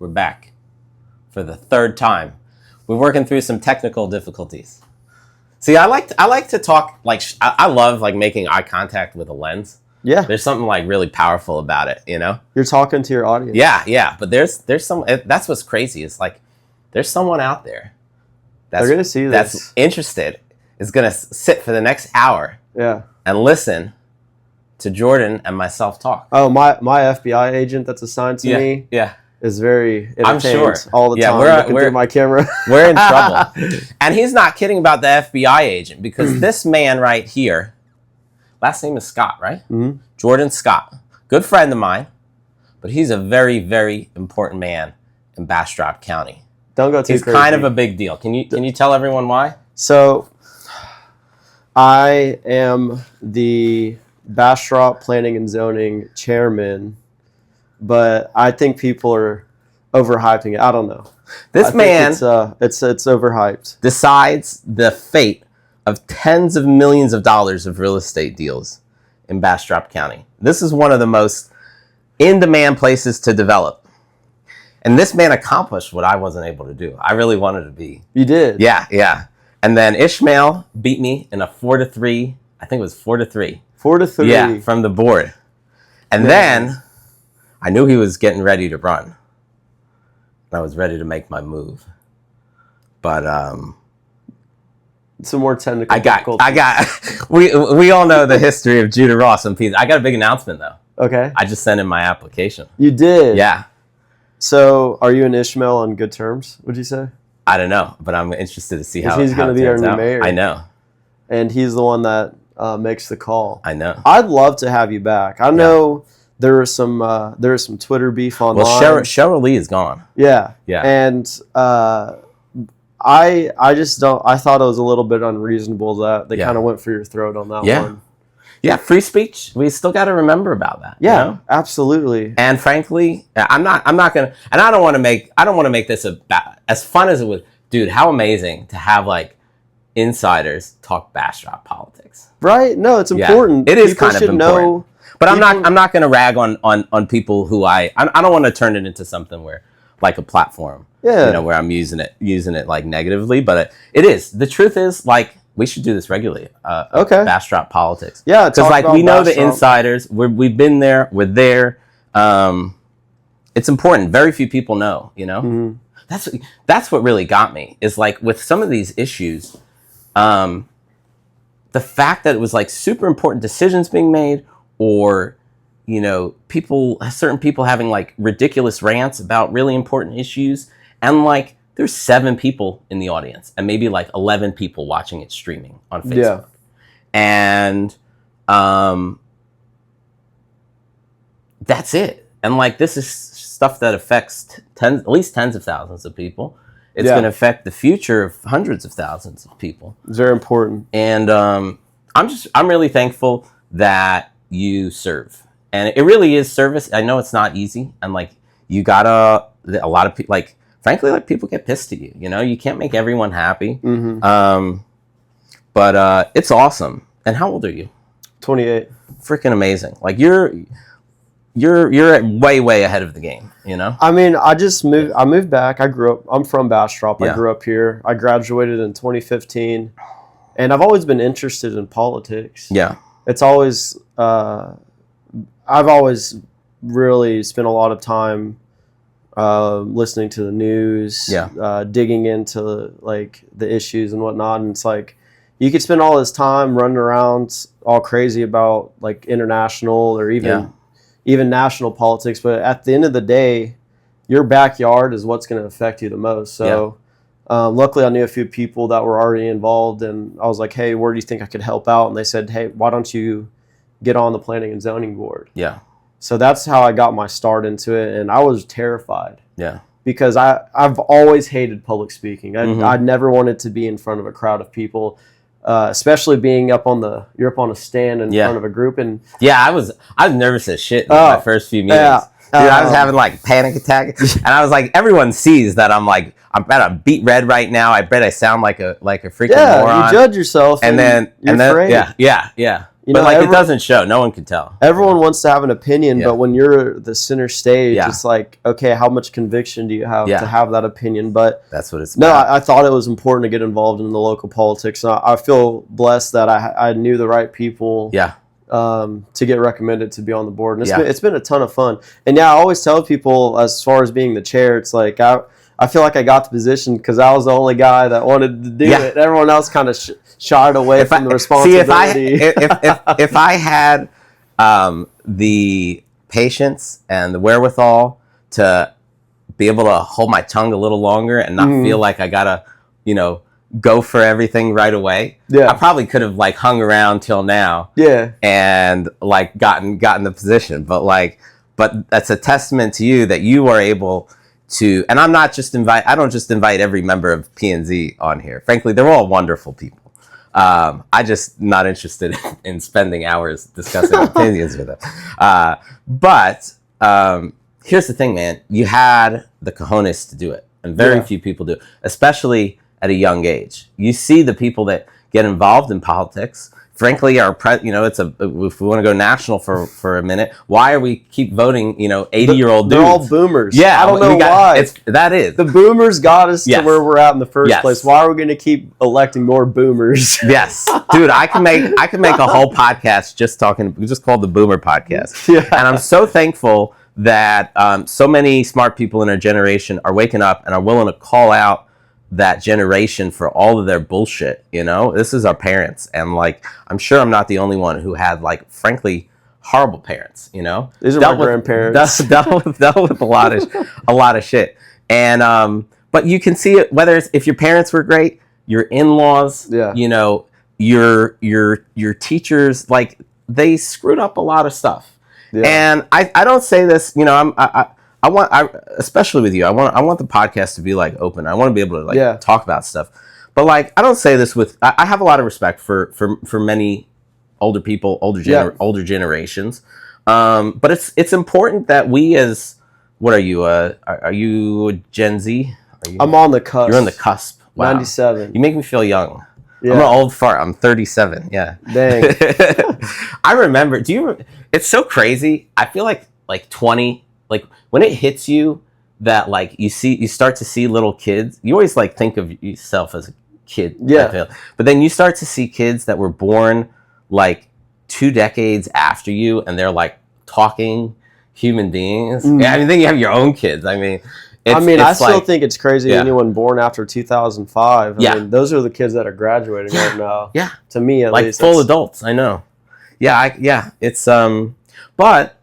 We're back for the third time. We're working through some technical difficulties. See, I like to talk, like, I love, like, making eye contact with a lens. Yeah. There's something, like, really powerful about it, you know? You're talking to your audience. Yeah. But there's some, that's what's crazy. It's like, there's someone out there they're going to see this. That's interested, is going to sit for the next hour. Yeah. And listen to Jordan and myself talk. Oh, my FBI agent that's assigned to me is very entertained I'm sure. all the time. We're through my camera. We're in trouble. And he's not kidding about the FBI agent, because this man right here, last name is Scott, right? Mm-hmm. Jordan Scott. Good friend of mine, but he's a very, very important man in Bastrop County. Don't go too crazy. He's kind of a big deal. Can you tell everyone why? So, I am the Bastrop Planning and Zoning chairman, but I think people are overhyping it. I don't know. This man, it's overhyped. Decides the fate of tens of millions of dollars of real estate deals in Bastrop County. This is one of the most in-demand places to develop. And this man accomplished what I wasn't able to do. I really wanted to be. You did? Yeah. And then Ishmael beat me in a 4-3. I think it was 4-3. 4-3. Yeah, from the board. And then I knew he was getting ready to run. And I was ready to make my move. But some more technical. we all know the history of Judah Ross and Pete. I got a big announcement though. Okay. I just sent in my application. You did? Yeah. So, are you and Ishmael on good terms, would you say? I don't know, but I'm interested to see how he's going to be our new mayor. I know. And he's the one that makes the call. I know. I'd love to have you back. I know there was some Twitter beef online. Well, Cheryl Lee is gone. Yeah. Yeah. And I just don't. I thought it was a little bit unreasonable that they kind of went for your throat on that one. Yeah, free speech. We still got to remember about that. Yeah, you know? Absolutely. And frankly, I'm not gonna. And I don't want to make this as fun as it was. Dude, how amazing to have like insiders talk Bastrop politics. Right? No, it's important. It is people kind of important. But I'm not gonna rag on people who I don't want to turn it into something where like a platform. Yeah. You know, where I'm using it like negatively, but it is. The truth is, like, we should do this regularly. Okay. Bastrop politics. Yeah, because like we know Bastrop. the insiders. We've been there. We're there. It's important. Very few people know. You know, that's what really got me. Is like with some of these issues, the fact that it was like super important decisions being made, or you know, certain people having like ridiculous rants about really important issues, and like. There's 7 people in the audience and maybe like 11 people watching it streaming on Facebook. Yeah. And that's it. And like this is stuff that affects at least tens of thousands of people. It's going to affect the future of hundreds of thousands of people. It's very important. And I'm really thankful that you serve. And it really is service. I know it's not easy. And like you gotta, a lot of people like, frankly, like people get pissed at you. You know, you can't make everyone happy. But it's awesome. And how old are you? 28. Freaking amazing. Like you're way ahead of the game. You know. I mean, I moved back. I'm from Bastrop. Yeah. I grew up here. I graduated in 2015, and I've always been interested in politics. Yeah. It's always I've always really spent a lot of time. Listening to the news, digging into like the issues and whatnot, and it's like you could spend all this time running around all crazy about like international or even national politics, but at the end of the day, your backyard is what's going to affect you the most. So, luckily, I knew a few people that were already involved, and I was like, "Hey, where do you think I could help out?" And they said, "Hey, why don't you get on the planning and zoning board?" Yeah. So that's how I got my start into it, and I was terrified. Yeah. Because I've always hated public speaking. I never wanted to be in front of a crowd of people, especially being you're up on a stand in front of a group. And I was nervous as shit in my first few meetings. Yeah. Dude, I was having like panic attack, and I was like, everyone sees that I'm about to beat red right now. I bet I sound like a freaking moron. You judge yourself, and then afraid. Yeah. But like, it doesn't show. No one can tell. Everyone wants to have an opinion, but when you're the center stage, it's like, okay, how much conviction do you have to have that opinion? But that's what it's about. No, I thought it was important to get involved in the local politics. And I feel blessed that I knew the right people. Yeah. To get recommended to be on the board. And it's been a ton of fun. And I always tell people, as far as being the chair, it's like I feel like I got the position because I was the only guy that wanted to do it. Everyone else kind of shied away from the responsibility. See, if I had the patience and the wherewithal to be able to hold my tongue a little longer and not feel like I gotta, go for everything right away. I probably could have like hung around till now. And like gotten the position. But that's a testament to you that you are able to, and I don't just invite every member of P&Z on here. Frankly, they're all wonderful people. I just not interested in spending hours discussing opinions with them. But here's the thing, man. You had the cojones to do it, and very few people do, especially at a young age. You see the people that get involved in politics. Frankly, if we want to go national for a minute, why are we keep voting, 80-year-old dudes? They're all boomers. Yeah. I don't know why. The boomers got us to where we're at in the first place. Why are we going to keep electing more boomers? Yes. Dude, I can make a whole podcast just called the Boomer Podcast. And I'm so thankful that so many smart people in our generation are waking up and are willing to call out that generation for all of their bullshit. This is our parents, and like, I'm sure I'm not the only one who had, like, frankly, horrible parents. These are my grandparents. Dealt with a lot of shit. And but you can see it whether it's if your parents were great, your in-laws, your teachers, like, they screwed up a lot of stuff. And I don't say this, especially with you, I want the podcast to be like open. I want to be able to talk about stuff. But like, I don't say this I have a lot of respect for many older people, older generations. But it's important that we as, what are you? Are you a Gen Z? I'm on the cusp. You're on the cusp. Wow. 97. You make me feel young. Yeah. I'm an old fart. I'm 37. Yeah. Dang. I remember. It's so crazy. I feel like 20. Like, when it hits you that, like, you start to see little kids, you always like think of yourself as a kid. Yeah. But then you start to see kids that were born like 2 decades after you, and they're like talking human beings. Yeah, I mean, then you have your own kids. I mean, I still think it's crazy anyone born after 2005. I mean, those are the kids that are graduating right now. Yeah. To me, at least. Like full adults, I know. Yeah, it's but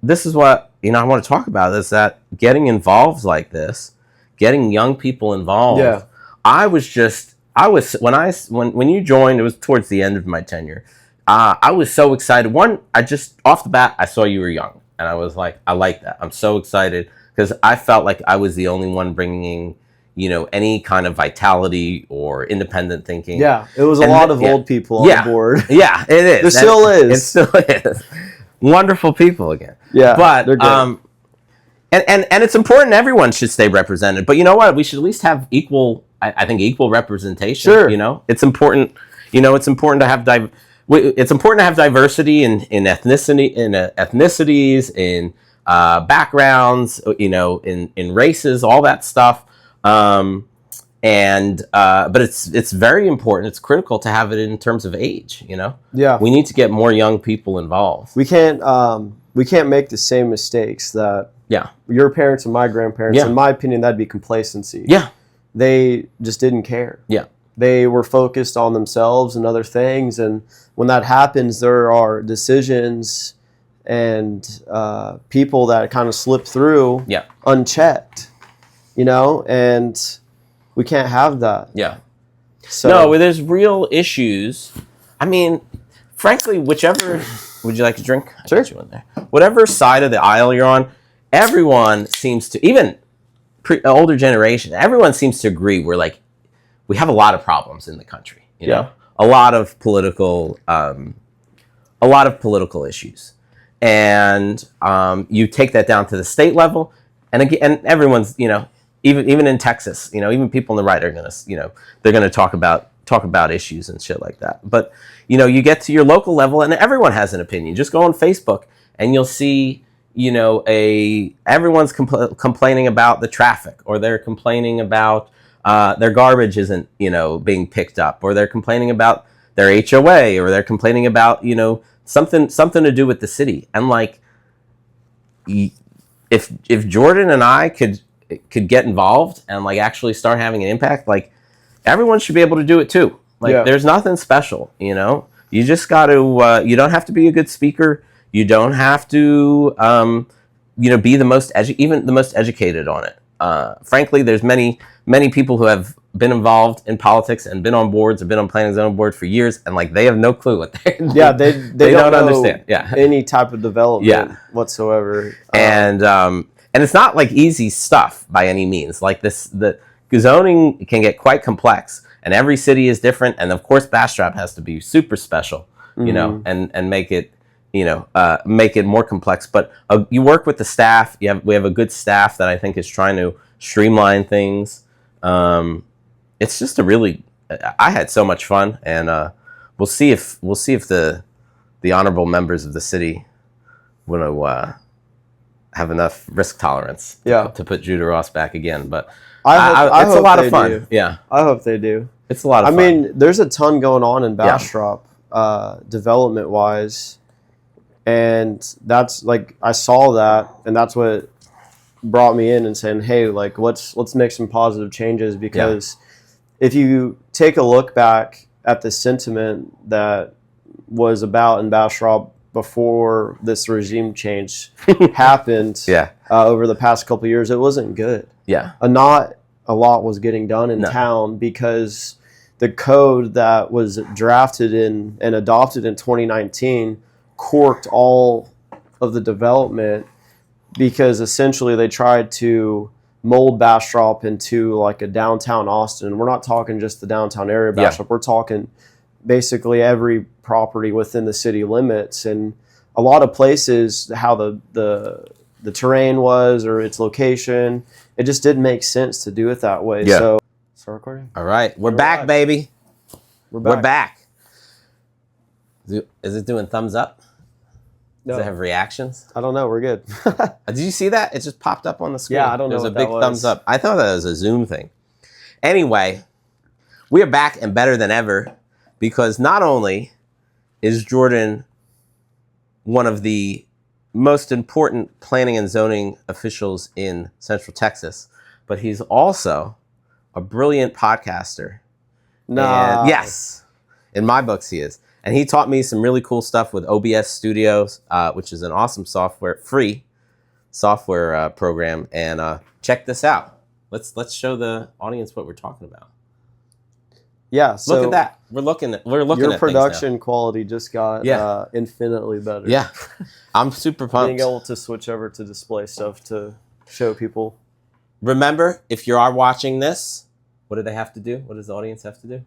this is what I want to talk about, is that getting involved like this, getting young people involved. Yeah. When you joined, it was towards the end of my tenure. I was so excited. I just off the bat, I saw you were young, and I was like, I like that. I'm so excited because I felt like I was the only one bringing, any kind of vitality or independent thinking. Yeah, it was a lot of old people on board. Yeah, it is. It still is. It still is. Wonderful people again. Yeah, but they're good. And it's important everyone should stay represented. But you know what? We should at least have equal. I think equal representation. Sure. It's important. It's important to have it's important to have diversity in ethnicity, in ethnicities, in backgrounds, in races, all that stuff. But it's very important. It's critical to have it in terms of age. Yeah. We need to get more young people involved. We can't make the same mistakes that your parents and my grandparents. Yeah. In my opinion, that'd be complacency. Yeah. They just didn't care. Yeah. They were focused on themselves and other things, and when that happens, there are decisions and people that kind of slip through unchecked. And we can't have that. Yeah. So no, there's real issues. I mean, frankly, whichever, would you like a drink? Sure. I got you in there. Whatever side of the aisle you're on, everyone seems to, even older generation, everyone seems to agree we have a lot of problems in the country. A lot of political issues, and you take that down to the state level, and again, everyone's even in Texas, even people on the right are gonna they're gonna talk about talk about issues and shit like that. But, you know, you get to your local level and everyone has an opinion. Just go on Facebook and you'll see, you know, everyone's complaining about the traffic, or they're complaining about their garbage isn't, you know, being picked up, or they're complaining about their HOA, or they're complaining about, you know, something to do with the city. And like, if Jordan and I could get involved and like actually start having an impact, like everyone should be able to do it too. Like there's nothing special, you know. You just got to. You don't have to be a good speaker. You don't have to, you know, be the most even the most educated on it. Frankly, there's many people who have been involved in politics and been on boards, have been on planning and zoning board for years, and like they have no clue what they they don't understand any type of development whatsoever. And it's not like easy stuff by any means. Like the zoning can get quite complex, and every city is different. And of course, Bastrop has to be super special, you know, and make it, you know, make it more complex. But you work with the staff. We have a good staff that I think is trying to streamline things. It's just I had so much fun, and we'll see if the honorable members of the city want to have enough risk tolerance to put Judah Ross back again. But it's a lot of fun. Do. Yeah, I hope they do. It's a lot of fun. I mean, there's a ton going on in Bastrop, development wise, and that's like I saw that, and that's what brought me in and saying, hey, like let's make some positive changes, because if you take a look back at the sentiment that was about in Bastrop before this regime change happened over the past couple of years, it wasn't good. Not a lot was getting done in town, because the code that was drafted in and adopted in 2019 corked all of the development, because essentially they tried to mold Bastrop into like a downtown Austin. We're not talking just the downtown area of Bastrop. We're talking basically every property within the city limits, and a lot of places, how the terrain was or its location, it just didn't make sense to do it that way. So start recording. All right, we're back, baby. We're back. Is it doing thumbs up? No. Does it have reactions? I don't know. We're good. Did you see that? It just popped up on the screen. Yeah, I don't know. There's a big thumbs up. I thought that was a Zoom thing. Anyway, we are back and better than ever, because not only is Jordan one of the most important planning and zoning officials in Central Texas, but he's also a brilliant podcaster. No. Yes. In my books, he is. And he taught me some really cool stuff with OBS Studios, which is an awesome free software program. And check this out. Let's show the audience what we're talking about. Yeah, so look at that. We're looking at your production quality just got infinitely better. Yeah, I'm super pumped. Being able to switch over to display stuff to show people. Remember, if you are watching this, what do they have to do? What does the audience have to do?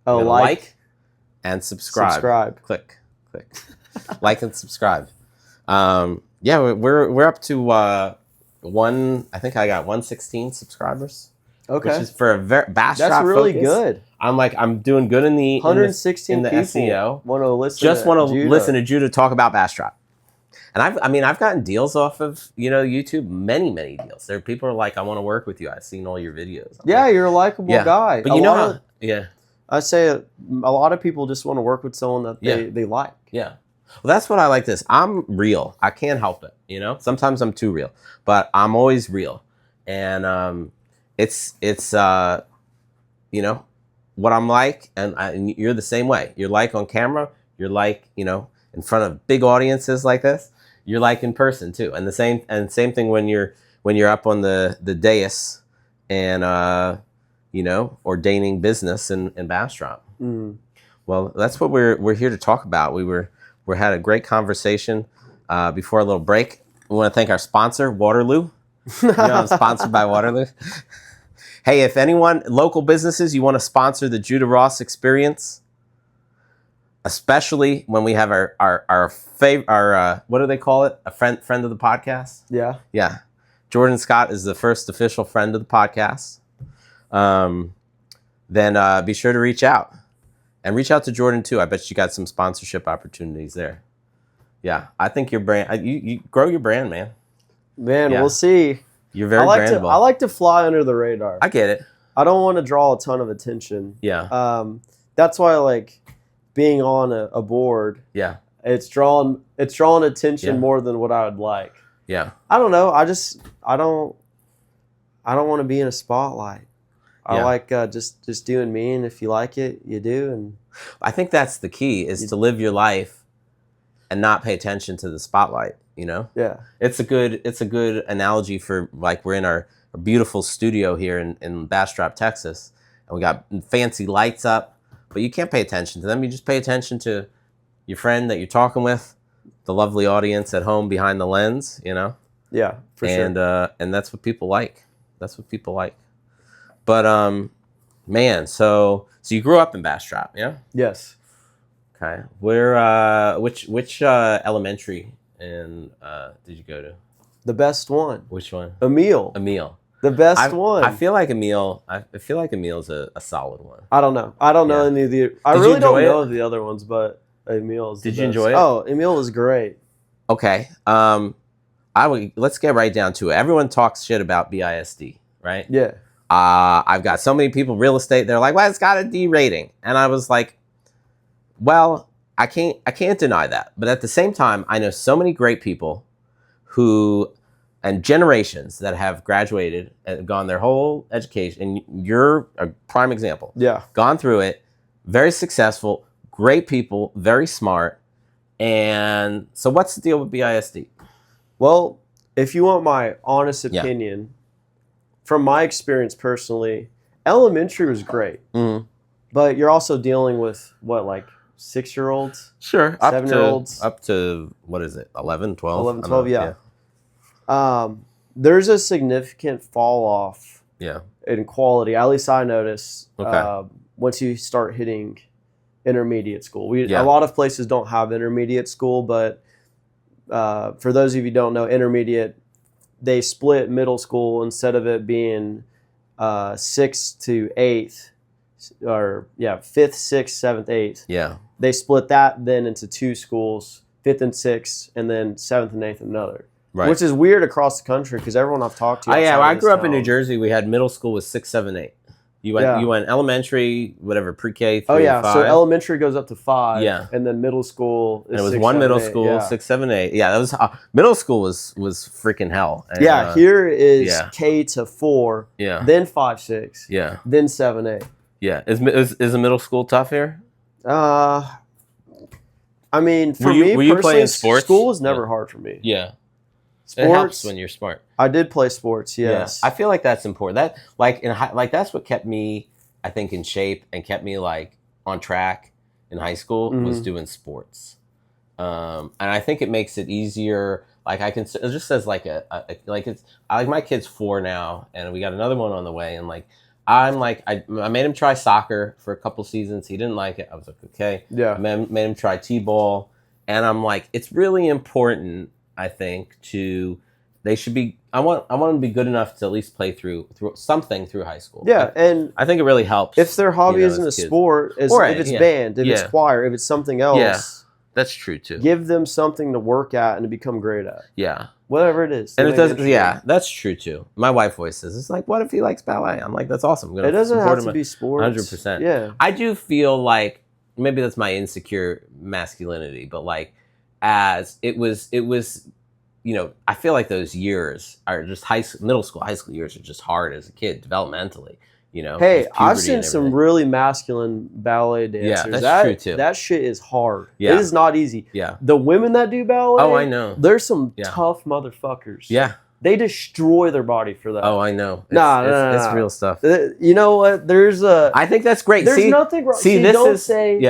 Oh, like and subscribe. Click. Like and subscribe. We're up to I think I got 116 subscribers. Okay. Which is for a Bastrop That's really focus. Good. I'm doing good in the 116 in the people SEO. Want to listen? Just want to listen to Judah talk about Bastrop. And I've gotten deals off of, you know, YouTube, many deals. There are people who are like, I want to work with you. I've seen all your videos. You're a likable guy. But you know how, I say a lot of people just want to work with someone that they like. Yeah. Well, that's what I like this. I'm real. I can't help it, you know? Sometimes I'm too real, but I'm always real. And it's you know, what I'm like, and you're the same way. You're like on camera, you're like, you know, in front of big audiences like this, you're like in person too. And the same thing when you're up on the dais and you know, ordaining business in Bastrop. Well, that's what we're here to talk about. We had a great conversation before a little break. We want to thank our sponsor, Waterloo. You know, I'm sponsored by Waterloo. Hey, if anyone, local businesses, you want to sponsor the Judah Ross experience, especially when we have our favorite, what do they call it? A friend of the podcast? Yeah. Jordan Scott is the first official friend of the podcast. then be sure to reach out. And reach out to Jordan too. I bet you got some sponsorship opportunities there. Yeah, I think your brand, you grow your brand, man. Man, Yeah. we'll see. You're very brandable. I like to fly under the radar. I get it. I don't want to draw a ton of attention. Yeah. That's why I like being on a board. Yeah. It's drawn attention more than what I would like. Yeah. I don't know. I don't want to be in a spotlight. I like just doing me, and if you like it, you do. And I think that's the key, is to live your life and not pay attention to the spotlight, you know? Yeah. It's a good analogy for, like, we're in our beautiful studio here in Bastrop, Texas, and we got fancy lights up, but you can't pay attention to them. You just pay attention to your friend that you're talking with, the lovely audience at home behind the lens, you know? Yeah, for sure. And that's what people like. That's what people like. But man, so you grew up in Bastrop, yeah? Yes. Okay. Where which elementary did you go to? The best one. Which one? Emil. The best one. I feel like Emil's a solid one. I don't know. I don't know any of the. I really don't know the other ones, but Emil's. Did you enjoy it? Oh, Emil was great. Okay. Let's get right down to it. Everyone talks shit about BISD, right? Yeah. I've got so many people, real estate, they're like, well, it's got a D rating. And I was like, well, I can't deny that. But at the same time, I know so many great people and generations that have graduated and gone their whole education. And you're a prime example. Yeah. Gone through it, very successful, great people, very smart. And so what's the deal with BISD? Well, if you want my honest opinion, from my experience personally, elementary was great. Mm-hmm. But you're also dealing with, what, like 6-year-olds? Sure. 7-year-olds? Up to, what is it, 11, 12? 11, 12, yeah. There's a significant fall off in quality. At least I notice once you start hitting intermediate school. A lot of places don't have intermediate school, but for those of you who don't know, intermediate, they split middle school instead of it being 6th to 8th, or 5th, 6th, 7th, 8th. Yeah. They split that then into 2 schools, 5th and 6th, and then 7th and 8th another. Right. Which is weird across the country because everyone I've talked to. I grew up in New Jersey. We had middle school was 6, 7, 8. You went elementary, whatever, pre-K, 3, 5. So elementary goes up to 5. Yeah. And then middle school is 6, 7, 8. And it was one middle school, 6, 7, 8. Yeah, that was middle school was freaking hell. And, here is K to 4. Yeah. Then 5, 6. Yeah. Then 7, 8. Yeah. Is the middle school tough here? I mean, for me were you playing sports? School was never hard for me. Yeah. Sports, it helps when you're smart. I did play sports, yes. Yeah. I feel like that's important. That's what kept me, I think, in shape and kept me like on track in high school was doing sports. And I think it makes it easier. Like it just says like my kid's 4 now, and we got another one on the way. And I made him try soccer for a couple seasons. He didn't like it. I was like, okay. Yeah. I made him try t-ball, and I'm like, it's really important. I think I want them to be good enough to at least play through something through high school. Yeah, and I think it really helps. If their hobby isn't a sport, if it's band, if it's choir, if it's something else, that's true too. Give them something to work at and to become great at. Yeah, whatever it is. And it does. Yeah, that's true too. My wife always says, "It's like, what if he likes ballet?" I'm like, "That's awesome." It doesn't have to be sports. 100%. Yeah, I do feel like maybe that's my insecure masculinity, but like. As it was, I feel like those years are just middle school, high school years are just hard as a kid developmentally, Hey, I've seen some really masculine ballet dancers. Yeah, that's true too. That shit is hard. Yeah. It is not easy. Yeah. The women that do ballet, oh, I know. There's some tough motherfuckers. Yeah. They destroy their body for that. Oh, I know. It's real stuff. You know what? I think that's great. There's nothing wrong.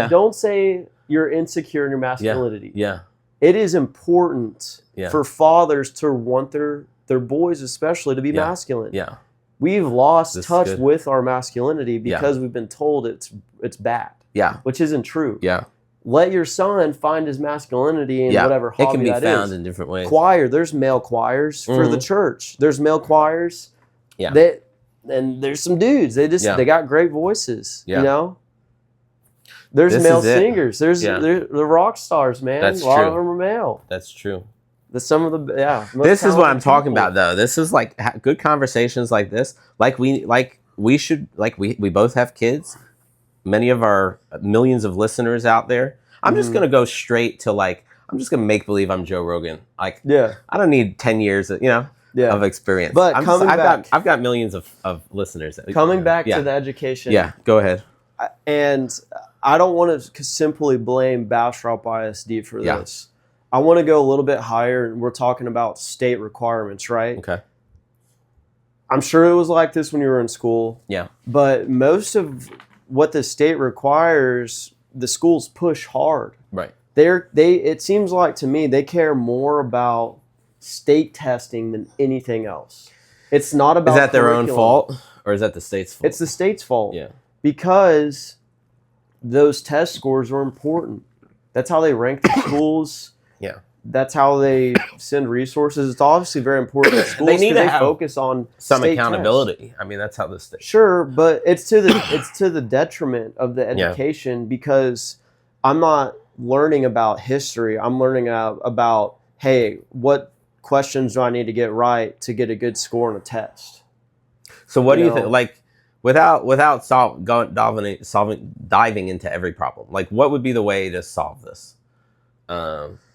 Don't say you're insecure in your masculinity. Yeah. It is important for fathers to want their boys especially to be masculine. Yeah. We've lost touch with our masculinity because we've been told it's bad. Yeah. Which isn't true. Yeah. Let your son find his masculinity in whatever hobby that is. It can be found in different ways. Choir. There's male choirs for the church. There's male choirs that and there's some dudes. They got great voices. Yeah. You know. There's This male is it. singers. There's the rock stars, man. That's a lot true. of them are male. That's true. Some of the This is what I'm talking people. about, though. This is like good conversations like this. We should we both have kids. Many of our millions of listeners out there. I'm just gonna go straight to I'm just gonna make believe I'm Joe Rogan. I don't need 10 years of experience. But I've got millions of listeners. Coming back to the education. Yeah, go ahead. And I don't want to simply blame Bastrop ISD for this. I want to go a little bit higher, and we're talking about state requirements, right? Okay. I'm sure it was like this when you were in school. Yeah. But most of what the state requires, the schools push hard. Right. It seems like to me they care more about state testing than anything else. It's not about. Is that their own fault, or is that the state's fault? It's the state's fault. Yeah. Because those test scores are important. That's how they rank the schools. Yeah. That's how they send resources. It's obviously very important that schools they need to have focus on some accountability. Tests. I mean, that's how the state. Sure, but it's to the detriment of the education because I'm not learning about history. I'm learning about hey, what questions do I need to get right to get a good score on a test? So what do you think? Like, without diving into every problem, like what would be the way to solve this?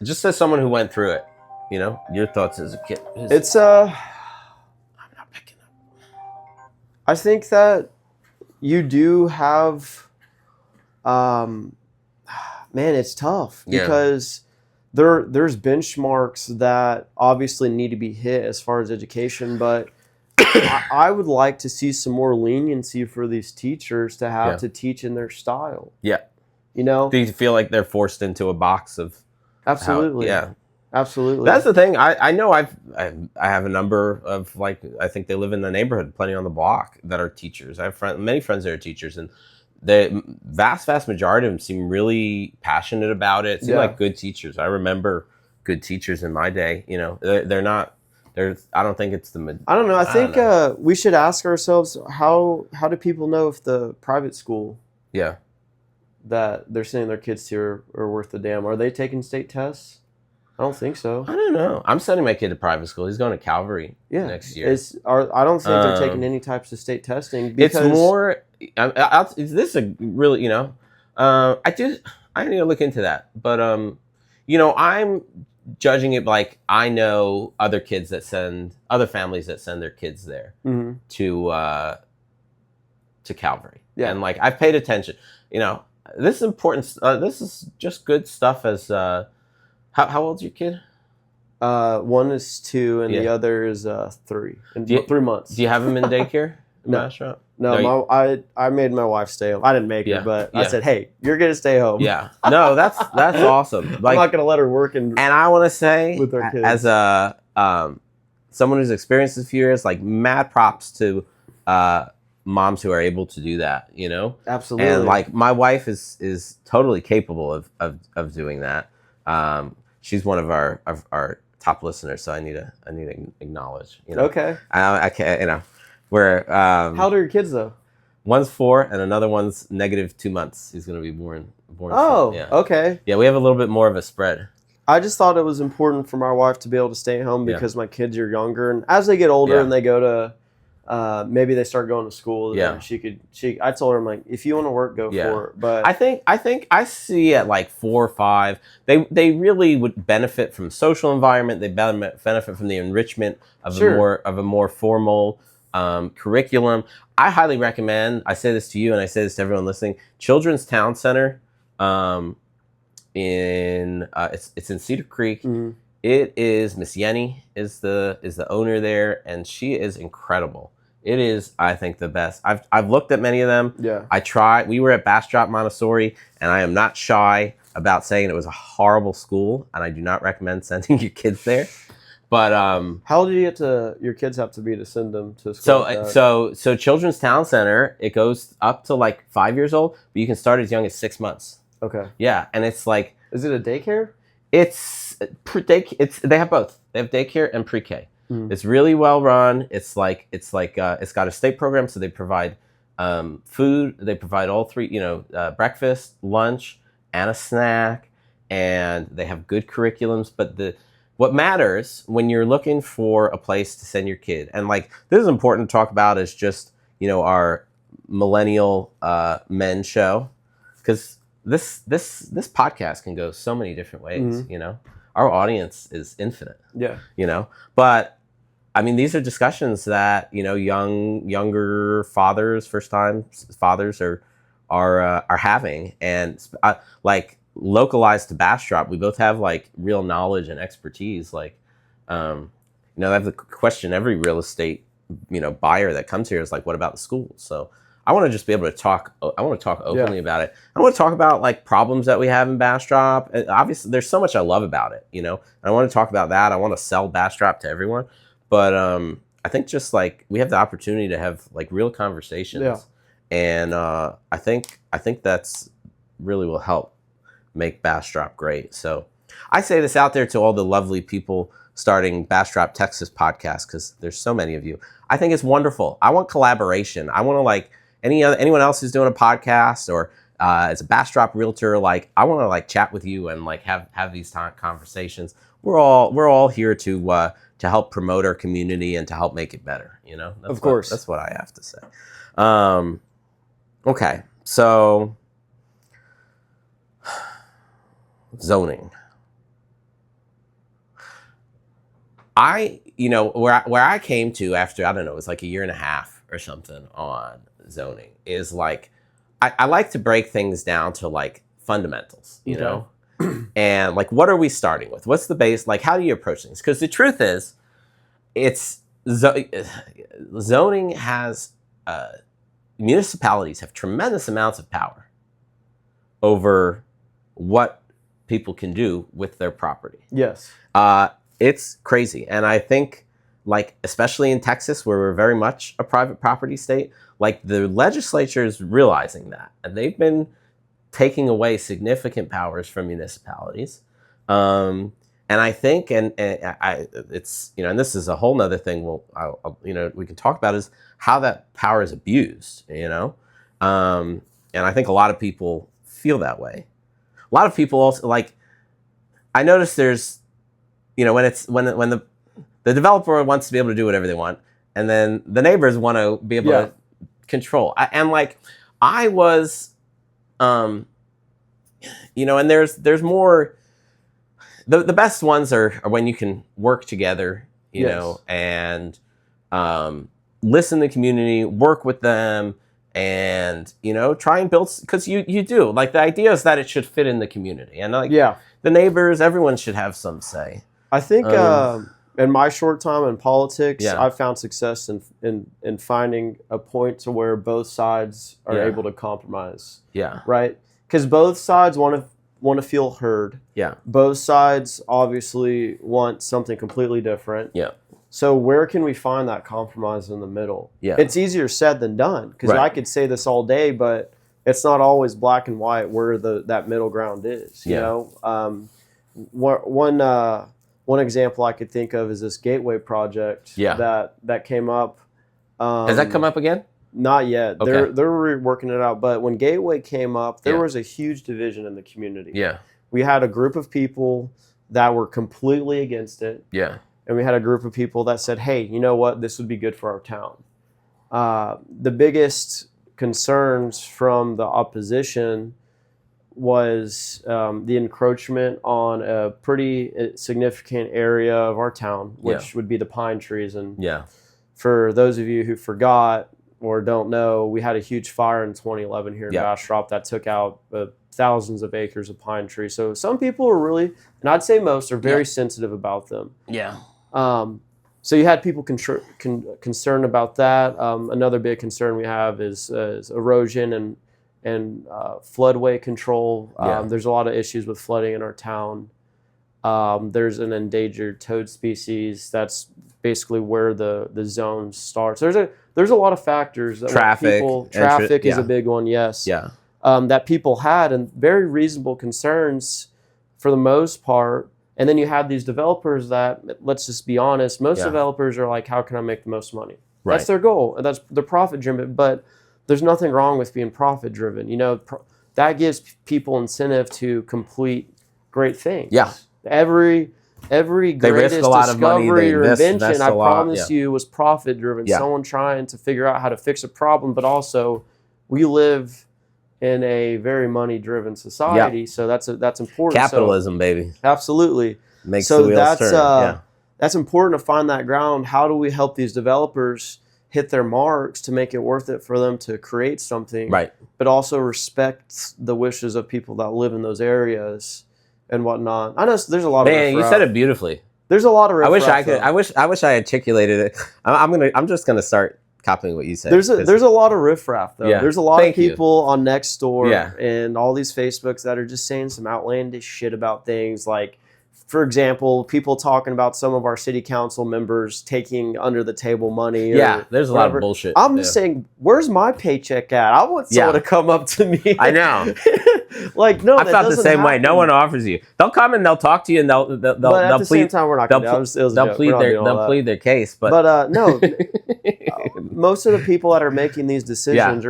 Just as someone who went through it, your thoughts as a kid. It's I'm not picking up. I think that you do have, man, it's tough because there's benchmarks that obviously need to be hit as far as education, but I would like to see some more leniency for these teachers to have to teach in their style. Yeah. Do you feel like they're forced into a box of absolutely absolutely? That's the thing. I know I have a number of I think they live in the neighborhood, plenty on the block that are teachers. I have many friends that are teachers, and the vast majority of them seem really passionate about it. Seem like good teachers. I remember good teachers in my day. They're not. I don't think it's the. I don't know. I think we should ask ourselves how do people know if the private school that they're sending their kids to are worth the damn? Are they taking state tests? I don't think so. I don't know. I'm sending my kid to private school. He's going to Calvary next year. I don't think they're taking any types of state testing. Because it's more. Is this a really I need to look into that, but I'm judging it like I know other families that send their kids there to Calvary, and I've paid attention. This is important. This is just good stuff. As how old's your kid? One is 2, and the other is 3. In 3 months. Do you have him in daycare? No, I made my wife stay home. I didn't make her, but I said, "Hey, you're gonna stay home." Yeah, no, that's awesome. I'm not gonna let her work and I want to say, with our kids. As a someone who's experienced this few years, mad props to moms who are able to do that. Absolutely. And my wife is totally capable of doing that. She's one of our top listeners, so I need to acknowledge. Okay. I can't. Where how old are your kids though? One's 4 and another one's -2 months. He's going to be born. Oh, okay. Yeah, we have a little bit more of a spread. I just thought it was important for my wife to be able to stay home because my kids are younger, and as they get older and they go to maybe they start going to school. Yeah, I told her, I'm like, if you want to work, go for it. But I think I see at 4 or 5, they really would benefit from social environment. They benefit from the enrichment of a more formal curriculum. I highly recommend. I say this to you, and I say this to everyone listening. Children's Town Center, it's in Cedar Creek. Mm-hmm. It is Miss Yenny is the owner there, and she is incredible. It is, I think, the best. I've looked at many of them. Yeah. I tried. We were at Bastrop Montessori, and I am not shy about saying it was a horrible school, and I do not recommend sending your kids there. But how old do your kids have to be to send them to school? So Children's Town Center, it goes up to 5 years old, but you can start as young as 6 months. Okay. Yeah, and it's is it a daycare? They have both. They have daycare and pre-K. It's really well run. It's got a state program, so they provide food. They provide all three, breakfast, lunch, and a snack, and they have good curriculums. But what matters when you're looking for a place to send your kid, and like this is important to talk about, is just our millennial men show, because this podcast can go so many different ways. Our audience is infinite. Yeah. But I mean, these are discussions that younger fathers, first-time fathers are having, and like localized to Bastrop, we both have like real knowledge and expertise. Like, I have the question every real estate buyer that comes here is like, what about the schools? So I want to just be able to talk. I want to talk openly about it. I want to talk about like problems that we have in Bastrop. And obviously, there's so much I love about it. And I want to talk about that. I want to sell Bastrop to everyone. But I think just like we have the opportunity to have like real conversations, and I think that's really will help make Bastrop great. So I say this out there to all the lovely people starting Bastrop, Texas podcast, because there's so many of you. I think it's wonderful. I want collaboration. I want to like anyone else who's doing a podcast or as a Bastrop realtor, like I want to like chat with you and like have these conversations. We're all here to help promote our community and to help make it better. Of course, that's what I have to say. Okay, so zoning. Where I came to after, I don't know, it was like a year and a half or something on zoning is like, I like to break things down to like fundamentals, you know? And like, what are we starting with? What's the base? Like, how do you approach things? Because the truth is, zoning has, municipalities have tremendous amounts of power over what people can do with their property. Yes. It's crazy. And I think, like, especially in Texas, where we're very much a private property state, like the legislature is realizing that. And they've been taking away significant powers from municipalities. And I think, it's, and this is a whole nother thing we can talk about, is how that power is abused, and I think a lot of people feel that way. A lot of people also, like, I notice there's, when the developer wants to be able to do whatever they want, and then the neighbors want to be able to control. I was, and there's more. The best ones are when you can work together, and listen to the community, work with them, and try and build, because you do, like, the idea is that it should fit in the community, and like the neighbors, everyone should have some say. I think in my short time in politics, I've found success in finding a point to where both sides are able to compromise. Yeah. Right? Because both sides want to feel heard. Yeah. Both sides obviously want something completely different. Yeah. So where can we find that compromise in the middle? Yeah. It's easier said than done, because I could say this all day, but it's not always black and white where that middle ground is. You know, one example I could think of is this Gateway project that came up. Has that come up again? Not yet. Okay. They're working it out. But when Gateway came up, there was a huge division in the community. Yeah. We had a group of people that were completely against it. Yeah. And we had a group of people that said, hey, you know what? This would be good for our town. The biggest concerns from the opposition was the encroachment on a pretty significant area of our town, which would be the pine trees. And for those of you who forgot or don't know, we had a huge fire in 2011 here in Bastrop that took out thousands of acres of pine trees. So some people are really, and I'd say most, are very sensitive about them. Yeah. So you had people concerned about that. Another big concern we have is erosion and floodway control. There's a lot of issues with flooding in our town. There's an endangered toad species. That's basically where the zone starts. There's a lot of factors that traffic is a big one. Yes. Yeah. That people had, and very reasonable concerns for the most part. And then you have these developers that, let's just be honest, most Yeah. developers are like, how can I make the most money? Right. That's their goal. And that's they're profit driven. But there's nothing wrong with being profit driven. You know, that gives people incentive to complete great things. Yeah. Every greatest risk a lot of money, discovery they or invest invention, I a lot, promise you, was profit driven. Yeah. Someone trying to figure out how to fix a problem, but also we live in a very money driven society, so that's important. Capitalism, baby. Absolutely. Makes the wheels turn. That's important to find that ground. How do we help these developers hit their marks to make it worth it for them to create something, Right. but also respect the wishes of people that live in those areas and whatnot. I know there's a lot of Man, you said it beautifully. There's a lot of riffraff, I wish I articulated it. I'm just gonna start copying what you said. There's a lot of riffraff though. Yeah. There's a lot of Thank you. people on Nextdoor Yeah. and all these Facebooks that are just saying some outlandish shit about things. Like, for example, people talking about some of our city council members taking under the table money. Yeah, there's a lot of bullshit. I'm just saying, where's my paycheck at? I want someone to come up to me. I know. Like, no, I felt the same way. No one offers you. They'll come and they'll talk to you and they'll but at the plead. same time, we're not going to. They'll plead their case. But no, most of the people that are making these decisions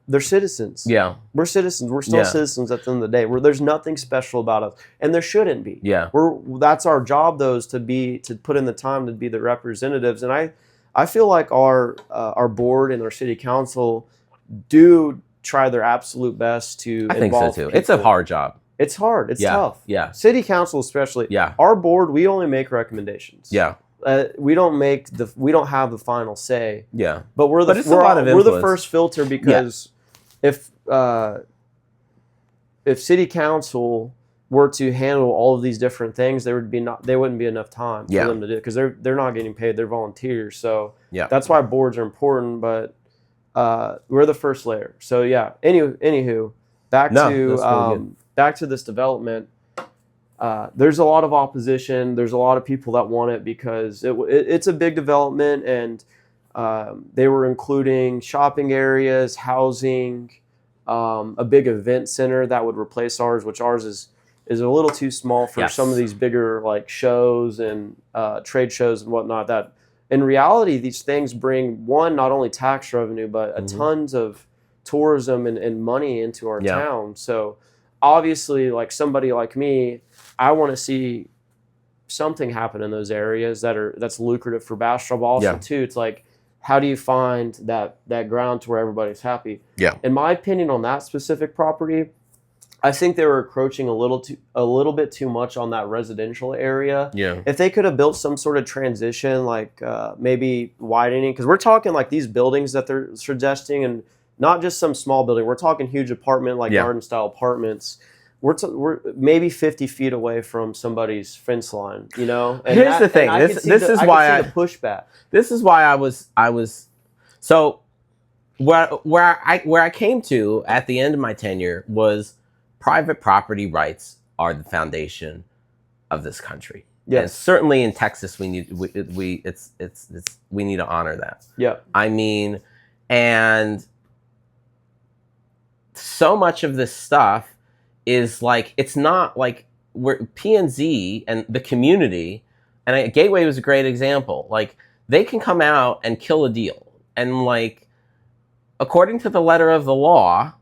they're citizens. Yeah, we're citizens. We're still citizens at the end of the day. There's nothing special about us, and there shouldn't be. Yeah, that's our job, though, is to put in the time to be the representatives. And I feel like our board and our city council do try their absolute best to. I think so too. People. It's a hard job. It's hard. It's tough. Yeah. City council especially. Yeah. Our board, we only make recommendations. Yeah. We don't have the final say. Yeah. But we're the first filter, because if city council were to handle all of these different things, there wouldn't be enough time for them to do it, because they're not getting paid. They're volunteers. So that's why boards are important. But we're the first layer. So yeah. Anywho, back to this development. There's a lot of opposition. There's a lot of people that want it because it's a big development, and they were including shopping areas, housing, a big event center that would replace ours, which ours is a little too small for some of these bigger like shows and trade shows and whatnot. That in reality, these things bring not only tax revenue, but a tons of tourism and money into our town. So obviously, like somebody like me, I want to see something happen in those areas that's lucrative for Bastrop. Also, too, it's like, how do you find that ground to where everybody's happy? Yeah. In my opinion, on that specific property, I think they were encroaching a little bit too much on that residential area. Yeah. If they could have built some sort of transition, like maybe widening, because we're talking like these buildings that they're suggesting, and not just some small building. We're talking huge apartment, like garden style apartments. We're maybe 50 feet away from somebody's fence line, you know. And here's the thing. This is why I pushback. This is why I was so where I came to at the end of my tenure was private property rights are the foundation of this country. Yes. And certainly in Texas we need to honor that. Yeah. I mean, and so much of this stuff is like, it's not like we're P&Z and the community, and Gateway was a great example. Like, they can come out and kill a deal, and like, according to the letter of the law,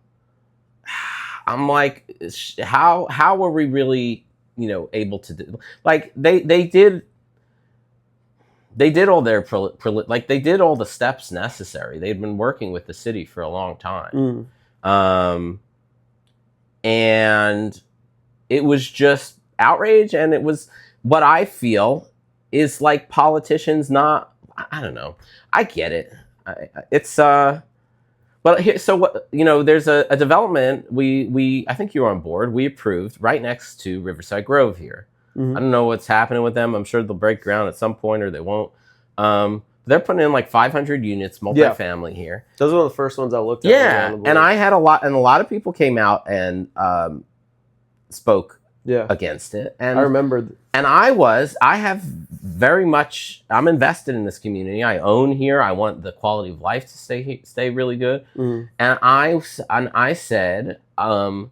I'm like, how were we really, able to do? Like, they did all their they did all the steps necessary. They'd been working with the city for a long time. And it was just outrage, and it was what I feel is like politicians not, I don't know. I get it. But here, so what, there's a development I think you were on board. We approved right next to Riverside Grove here. I don't know what's happening with them. I'm sure they'll break ground at some point, or they won't. They're putting in like 500 units, multifamily here. Those were the first ones I looked at. Yeah, and I had a lot of people came out and spoke against it. And I remember. And I'm invested in this community. I own here. I want the quality of life to stay really good. And I said, and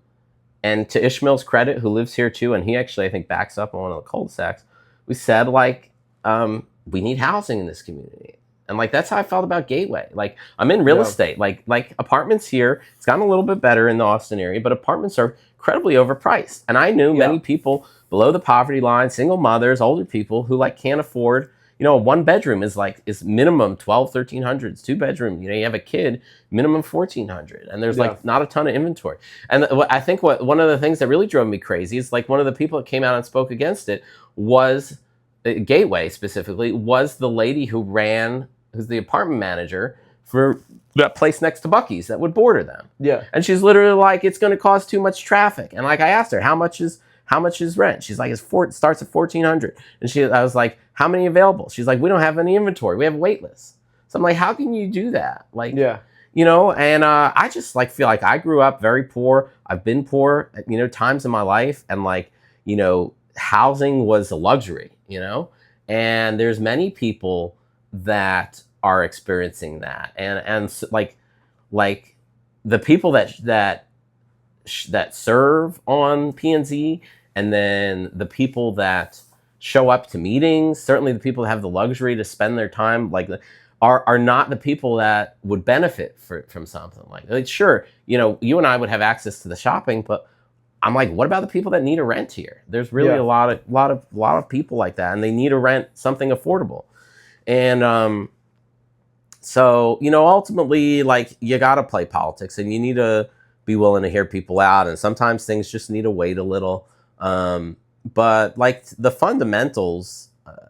And to Ishmael's credit, who lives here too, and he actually, I think, backs up on one of the cul-de-sacs, we said, like, we need housing in this community. And, like, that's how I felt about Gateway. Like, I'm in real estate. Like apartments here, it's gotten a little bit better in the Austin area, but apartments are incredibly overpriced. And I knew many people below the poverty line, single mothers, older people who, like, can't afford, you know, a one bedroom is minimum 12, 1300. It's 2 bedroom. You know, you have a kid, minimum 1400. And there's like not a ton of inventory. And I think one of the things that really drove me crazy is, like, one of the people that came out and spoke against it was Gateway specifically, was the lady who's the apartment manager for that place next to Buc-ee's that would border them. Yeah. And she's literally like, it's going to cause too much traffic. And, like, I asked her, how much is rent? She's like, it starts at 1400. And I was like, how many available? She's like, we don't have any inventory. We have a wait list. So I'm like, how can you do that? Like, you know, and I just, like, feel like I grew up very poor. I've been poor at, you know, times in my life. And, like, you know, housing was a luxury, you know, and there's many people that are experiencing that. And like the people that serve on P&Z, and then the people that show up to meetings, certainly the people that have the luxury to spend their time, like, are not the people that would benefit from something like, sure, you know, you and I would have access to the shopping, but I'm like, what about the people that need a rent here? There's really a lot of people like that, and they need to rent something affordable. And so, you know, ultimately, like, you got to play politics, and you need to be willing to hear people out, and sometimes things just need to wait a little. But, like, the fundamentals,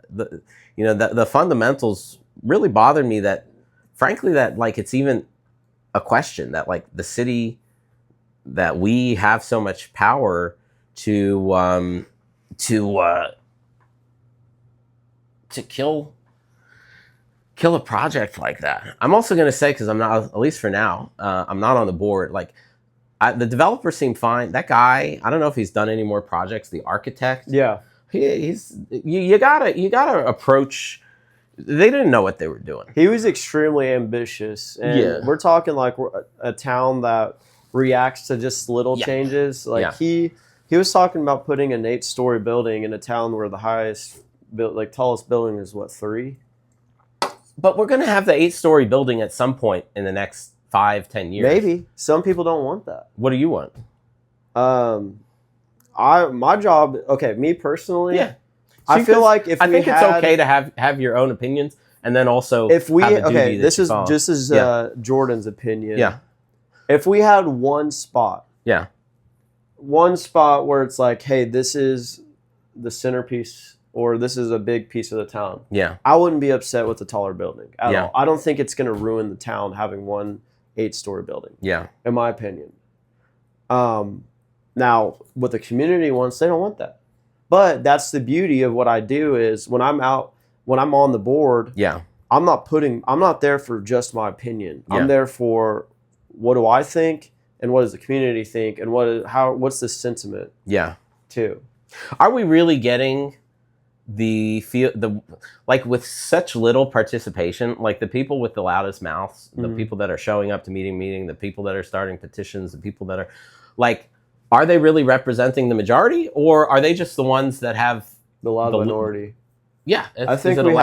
the fundamentals really bothered me, that, frankly, that, like, it's even a question that, like, the city, that we have so much power to kill a project like that. I'm also going to say, because I'm not, at least for now, I'm not on the board. Like, the developers seem fine. That guy, I don't know if he's done any more projects. The architect, he's you gotta approach. They didn't know what they were doing. He was extremely ambitious, and we're talking like a town that reacts to just little changes. Like he was talking about putting an 8-story building in a town where the tallest building is what, 3. But we're going to have the 8-story building at some point in the next 5-10 years. Maybe. Some people don't want that. What do you want? My job, me personally, I feel like it's okay to have your own opinions, and then also this is follow. This is Jordan's opinion. Yeah. If we had one spot where it's like, hey, this is the centerpiece, or this is a big piece of the town. Yeah. I wouldn't be upset with the taller building at all. I don't think it's going to ruin the town having one 8-story building. Yeah. In my opinion. Now, what the community wants, they don't want that. But that's the beauty of what I do is when I'm on the board, I'm not there for just my opinion. I'm there for what do I think, and what does the community think, and what's the sentiment? Too. Are we really getting with such little participation, like the people with the loudest mouths, the people that are showing up to meeting, the people that are starting petitions, the people that are like, are they really representing the majority, or are they just the ones that have the loud minority? I think we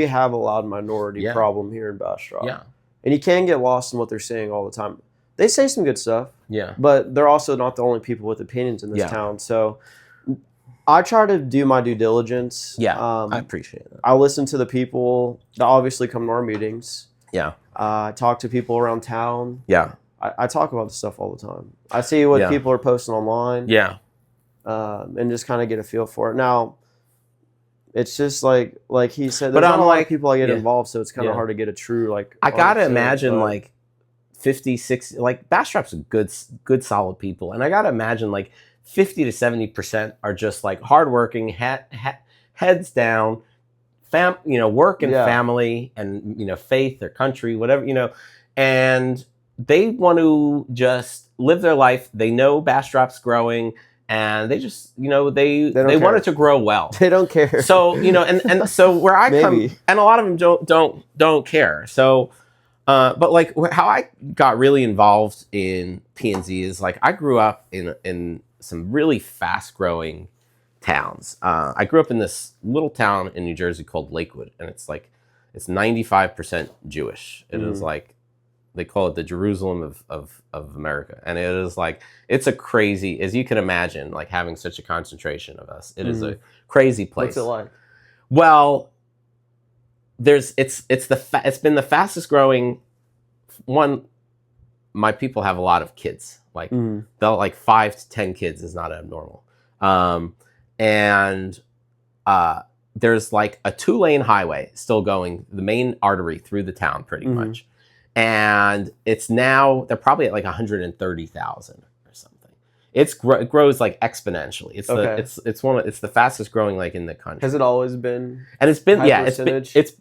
have a loud minority problem here in Bastrop. Yeah. And you can get lost in what they're saying all the time. They say some good stuff. Yeah. But they're also not the only people with opinions in this town. So I try to do my due diligence. Yeah, I appreciate that. I listen to the people that obviously come to our meetings. Yeah. I talk to people around town. Yeah. I talk about this stuff all the time. I see what people are posting online. Yeah. And just kind of get a feel for it. Now, it's just like he said, there's not a lot of people that get involved, so it's kind of hard to get a true, like... I got to imagine, like, 50, 60... Like, Bastrop's good, solid people. And I got to imagine, like, 50 to 70% are just, like, hardworking, heads down, work and family and, faith or country, whatever, and they want to just live their life. They know Bastrop's growing, and they just, they want it to grow well. They don't care. So, and so where I come, and a lot of them don't care. So, But like how I got really involved in P&Z is like I grew up in some really fast growing towns. I grew up in this little town in New Jersey called Lakewood, and it's 95% Jewish. It is like they call it the Jerusalem of America, and it is like it's a crazy, as you can imagine, like having such a concentration of us. It is a crazy place. What's it like? Well, it's been the fastest growing one. My people have a lot of kids. Like they'll like 5 to 10 kids is not abnormal. And there's like a 2-lane highway still going, the main artery through the town pretty much. And it's now, they're probably at like 130,000 or something. It grows like exponentially. It's the fastest growing like in the country. Has it always been? And it's been,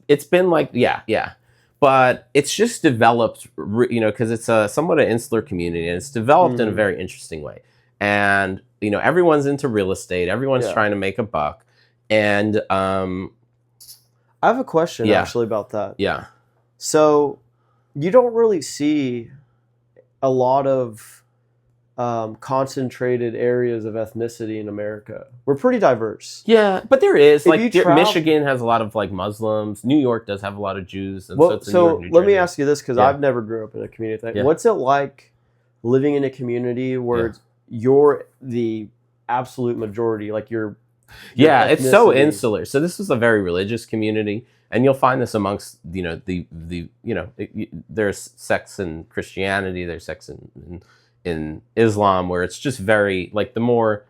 it's been like, yeah. But it's just developed, because it's a somewhat an insular community, and it's developed in a very interesting way. And, everyone's into real estate. Everyone's trying to make a buck. And I have a question actually about that. Yeah. So you don't really see a lot of concentrated areas of ethnicity in America. We're pretty diverse. Yeah, but there is. Michigan has a lot of like Muslims. New York does have a lot of Jews. And so let me ask you this, because I've never grew up in a community. Yeah. What's it like living in a community where you're the absolute majority? Like your it's so insular. So this was a very religious community, and you'll find this amongst there's sects in Christianity, there's sects in Islam, where it's just very like the more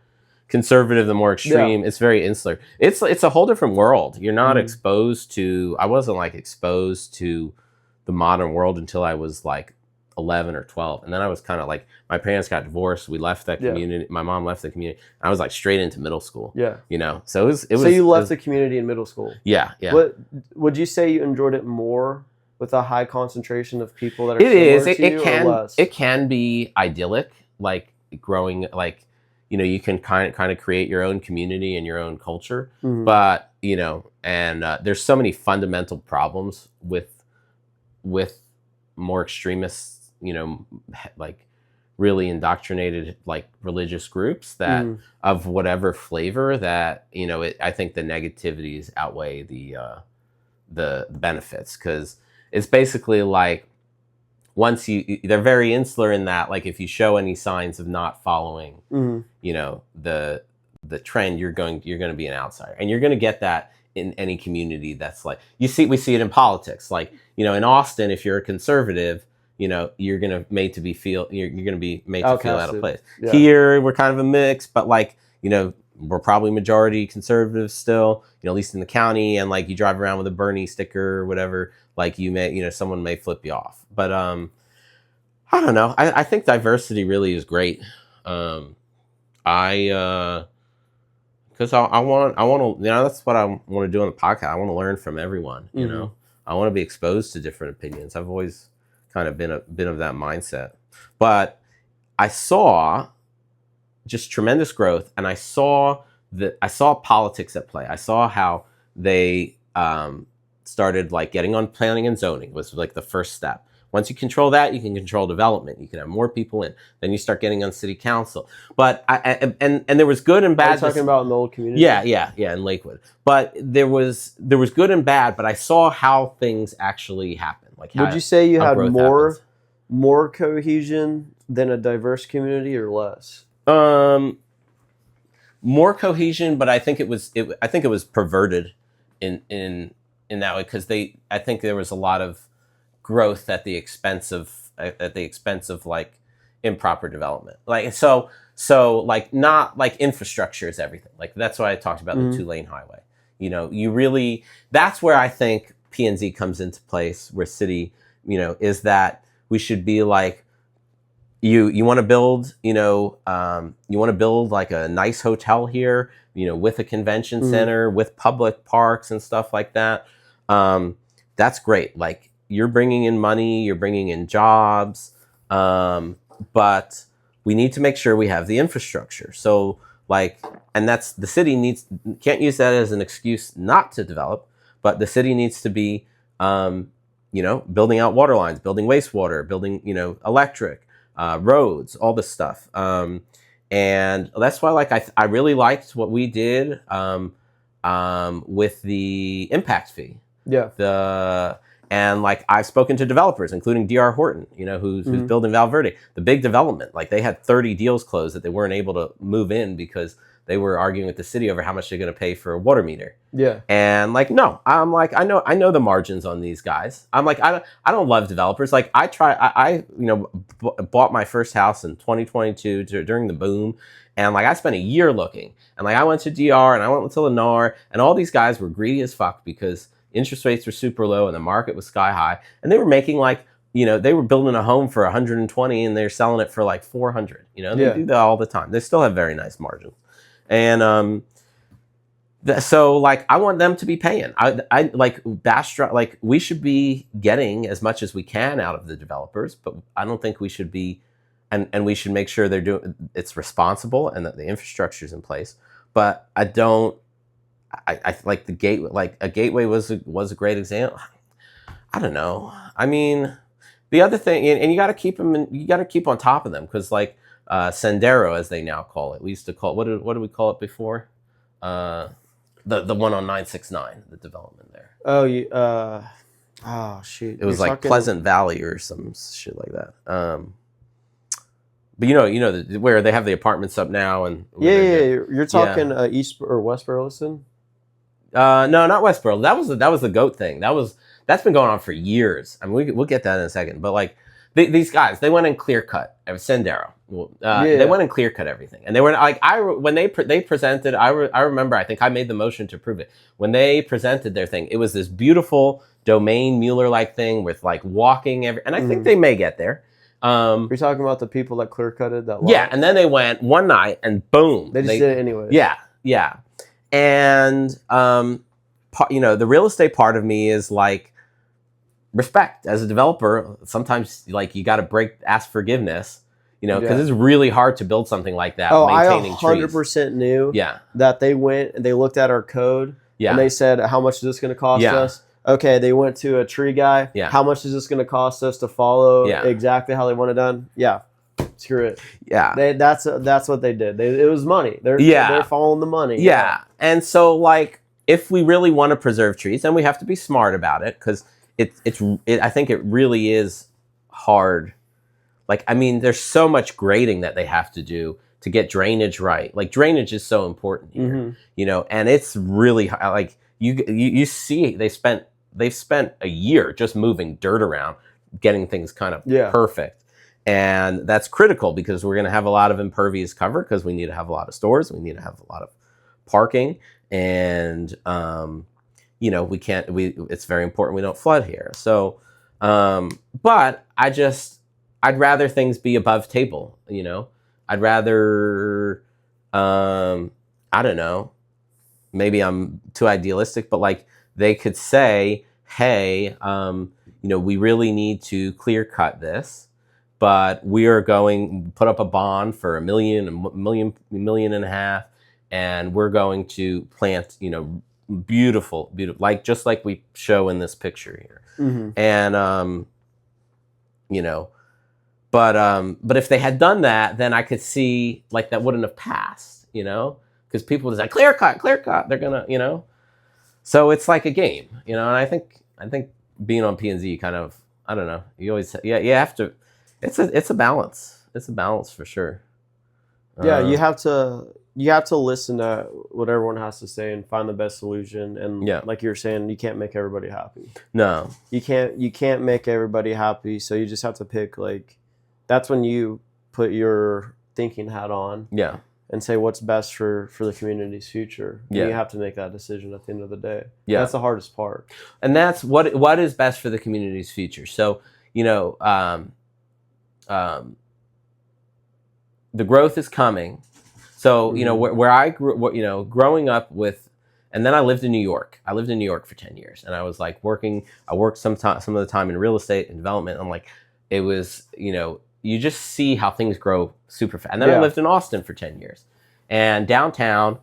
conservative, the more extreme. It's very insular. It's a whole different world. You're not exposed to. I wasn't like exposed to the modern world until I was like 11 or 12, and then I was kind of like, my parents got divorced, we left that community, my mom left the community, I was like straight into middle school. So it was so you left the community in middle school. Yeah. What would you say you enjoyed it more with a high concentration of people that are it can be idyllic, like growing, like you can kind of create your own community and your own culture, but and there's so many fundamental problems with more extremists, like really indoctrinated like religious groups that of whatever flavor that I think the negativities outweigh the benefits, because it's basically like once they're very insular in that, like if you show any signs of not following the trend, you're going to be an outsider, and you're going to get that in any community that's like we see it in politics, like in Austin, if you're a conservative, you're gonna be made to feel out of place. Here we're kind of a mix, but like we're probably majority conservative still, at least in the county, and like you drive around with a Bernie sticker or whatever, like you may someone may flip you off. But I don't know. I think diversity really is great. Because I want to, that's what I want to do on the podcast. I want to learn from everyone. I want to be exposed to different opinions. I've always kind of been of that mindset, but I saw just tremendous growth, and I saw politics at play. I saw how they started like getting on planning and zoning was like the first step. Once you control that, you can control development. You can have more people in. Then you start getting on city council. But and there was good and bad. Are you talking about in the old community? Yeah, in Lakewood. But there was good and bad. But I saw how things actually happen. Like, would you say you had more cohesion than a diverse community, or less? More cohesion, but I think it was perverted in that way, because I think there was a lot of growth at the expense of like improper development. Like so like not like infrastructure is everything. Like that's why I talked about the 2-lane highway. That's where I think P&Z comes into place, where city, is that we should be like, you want to build, like a nice hotel here, with a convention center, with public parks and stuff like that. That's great. Like, you're bringing in money, you're bringing in jobs, but we need to make sure we have the infrastructure. So like, and that's, the city can't use that as an excuse not to develop, but the city needs to be building out water lines, building wastewater, building, electric, roads, all this stuff. And that's why, like, I really liked what we did with the impact fee. Yeah. And like I've spoken to developers, including D.R. Horton, who's building Val Verde, the big development. Like they had 30 deals closed that they weren't able to move in because they were arguing with the city over how much they're going to pay for a water meter. Yeah. And like, no, I'm like, I know the margins on these guys. I'm like, I don't love developers. Like I bought my first house in 2022 during the boom. And like I spent a year looking, and like I went to DR and I went to Lennar, and all these guys were greedy as fuck because interest rates were super low and the market was sky high, and they were making like, they were building a home for 120 and they're selling it for like 400. They do that all the time. They still have very nice margins, and so like I want them to be paying. I like Bastrop. Like we should be getting as much as we can out of the developers, but I don't think we should be. And we should make sure it's responsible and that the infrastructure is in place. But I like the gateway. Like a gateway was a great example. I don't know. I mean, the other thing, and you got to keep them. You got to keep on top of them because like Sendero, as they now call it. We used to call it. What did we call it before? The one on 969, the development there. Oh shoot! It was like Pleasant Valley or some shit like that. But where they have the apartments up now, and you're talking East or West Burleson? No, not West Burleson. That was the goat thing. That's been going on for years. I mean, we'll get that in a second. But like these guys, they went and clear cut Sendero. They went and clear cut everything, and they were like when they presented. I remember. I think I made the motion to prove it when they presented their thing. It was this beautiful domain Mueller like thing with like walking and I think they may get there. You're talking about the people that clear cutted that lot? Yeah, and then they went one night and boom. They just did it anyway. Yeah. And, the real estate part of me is like respect. As a developer, sometimes like you got to ask forgiveness, because it's really hard to build something like that. Oh, maintaining I 100% knew Yeah. that they went and they looked at our code and they said, how much is this going to cost us? Okay, they went to a tree guy. Yeah. How much is this going to cost us to follow exactly how they want it done? Yeah. Screw it. Yeah. That's what they did. It was money. They're following the money. Yeah. And so like if we really want to preserve trees, then we have to be smart about it because I think it really is hard. Like, I mean, there's so much grading that they have to do to get drainage right. Like drainage is so important here, and it's really like you see they've spent a year just moving dirt around, getting things kind of perfect. And that's critical because we're going to have a lot of impervious cover because we need to have a lot of stores. We need to have a lot of parking. And, it's very important we don't flood here. So, but I'd rather things be above table, I'd rather, I don't know, maybe I'm too idealistic, but like they could say, hey, we really need to clear cut this, but we are going put up a bond for $1 million and a half, and we're going to plant, beautiful, like just like we show in this picture here. And but if they had done that, then I could see like that wouldn't have passed, because people would say clear cut, they're gonna, so it's like a game, and I think being on P&Z kind of, I don't know, you always you have to, it's a balance for sure. You have to listen to what everyone has to say and find the best solution. And like you were saying, you can't make everybody happy. No, you can't make everybody happy. So you just have to pick, like, that's when you put your thinking hat on. Yeah. And say what's best for the community's future. Yeah. And you have to make that decision at the end of the day. Yeah. That's the hardest part. And that's what is best for the community's future. So, the growth is coming. So, where I grew, growing up with, and then I lived in New York. I lived in New York for 10 years, and I was like I worked some of the time in real estate and development. I'm like, it was, you just see how things grow super fast. And then I lived in Austin for 10 years. And downtown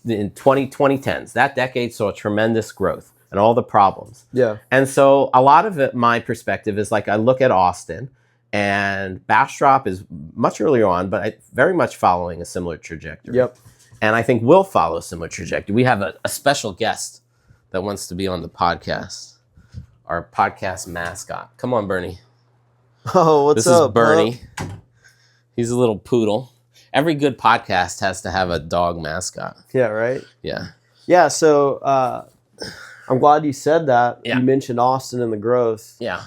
in 2010s, that decade saw tremendous growth. and all the problems. Yeah. And so a lot of it, my perspective is like I look at Austin, and Bastrop is much earlier on, but very much following a similar trajectory. Yep. And I think we'll follow a similar trajectory. We have a special guest that wants to be on the podcast, our podcast mascot. Come on, Bernie. Oh, what's up? This is Bernie. Huh? He's a little poodle. Every good podcast has to have a dog mascot. Yeah, right? Yeah. Yeah, so I'm glad you said that. Yeah. You mentioned Austin and the growth. Yeah.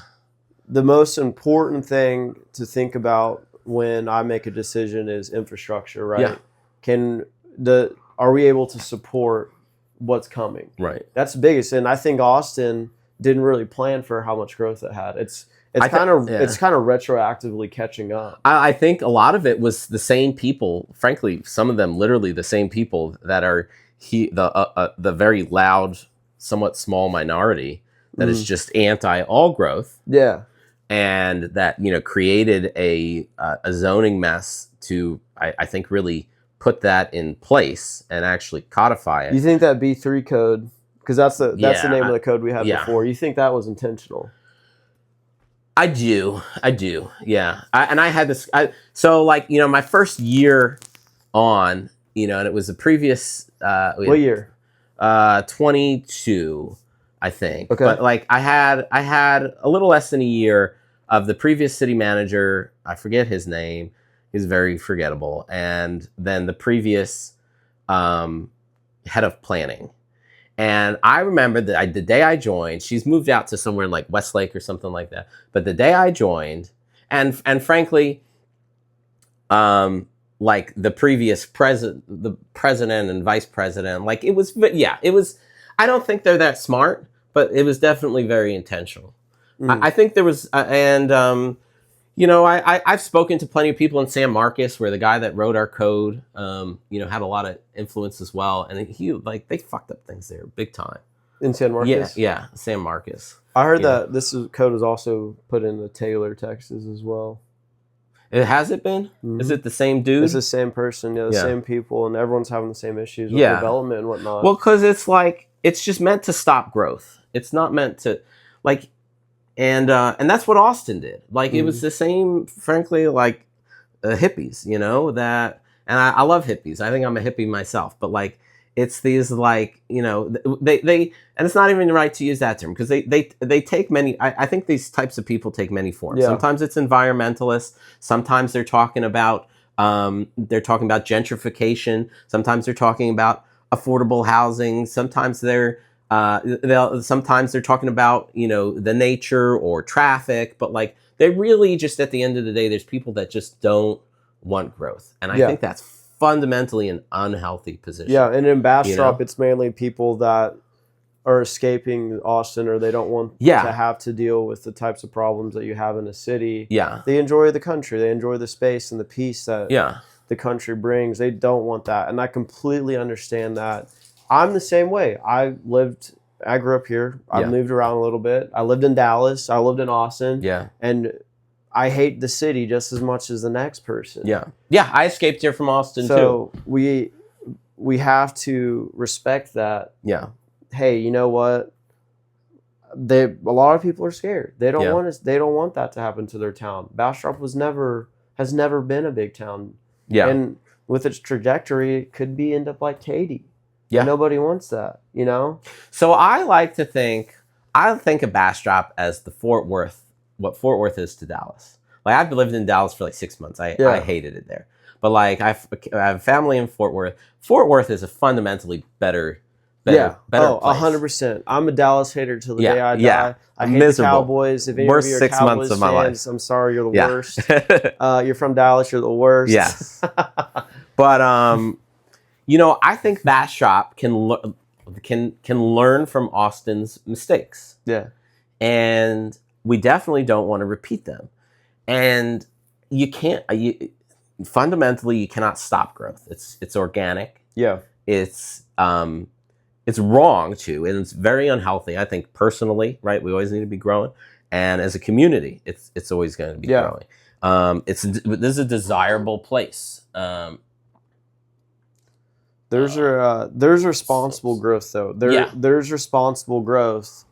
The most important thing to think about when I make a decision is infrastructure, right? Yeah. Are we able to support what's coming? Right. That's the biggest. And I think Austin didn't really plan for how much growth it had. It's kind of retroactively catching up. I think a lot of it was the same people, frankly, some of them literally the same people that are the very loud, somewhat small minority that is just anti all growth. Yeah. And that, created a zoning mess to, I think, really put that in place and actually codify it. You think that B3 code, because that's the name of the code we had before, you think that was intentional? I do. Yeah. I had this. My first year on, and it was the previous. What year? 22, I think. Okay. But I had a little less than a year of the previous city manager. I forget his name. He's very forgettable. And then the previous head of planning. And I remember that the day I joined, she's moved out to somewhere in Westlake or something like that. But the day I joined, and frankly, the previous the president and vice president, it was. I don't think they're that smart, but it was definitely very intentional. I think there was, I've spoken to plenty of people in San Marcos, where the guy that wrote our code, had a lot of influence as well, and they fucked up things there big time. In San Marcos? Yeah, San Marcos. I heard that code was also put into Taylor, Texas as well. Has it been? Mm-hmm. Is it the same dude? It's the same person, same people, and everyone's having the same issues with development and whatnot. Well, because it's just meant to stop growth. It's not meant to, and that's what Austin did. It was the same, frankly, hippies, that, and I love hippies. I think I'm a hippie myself, but it's these they and it's not even right to use that term, because they take many. I think these types of people take many forms. Yeah. Sometimes it's environmentalists. Sometimes they're talking about gentrification. Sometimes they're talking about affordable housing. Sometimes they're talking about the nature or traffic. But they really just, at the end of the day, there's people that just don't want growth, and I think that's fundamentally an unhealthy position. Yeah, and in Bastrop, it's mainly people that are escaping Austin, or they don't want to have to deal with the types of problems that you have in a city. Yeah. They enjoy the country. They enjoy the space and the peace that the country brings. They don't want that, and I completely understand that. I'm the same way. I grew up here. I moved around a little bit. I lived in Dallas. I lived in Austin. Yeah. And I hate the city just as much as the next person. Yeah. Yeah, I escaped here from Austin too. So we have to respect that. Yeah. Hey, you know what? A lot of people are scared. They don't want that to happen to their town. Bastrop has never been a big town. Yeah. And with its trajectory, it could end up like Katy. Yeah. Nobody wants that, So I think of Bastrop as what Fort Worth is to Dallas. I've lived in Dallas for 6 months. I hated it there. But I have family in Fort Worth. Fort Worth is a fundamentally better place. 100%. I'm a Dallas hater till the day I die. Yeah. I hate the Cowboys. If any worst of you are 6 Cowboys months of my fans, life. I'm sorry, you're the worst. You're from Dallas, you're the worst. Yes. But I think Bastrop can learn from Austin's mistakes. Yeah. And we definitely don't want to repeat them. And you can't. Fundamentally, you cannot stop growth. It's organic. Yeah. It's wrong too, and it's very unhealthy. I think personally, right? We always need to be growing, and as a community, it's always going to be growing. This is a desirable place. There's responsible growth though. There's responsible growth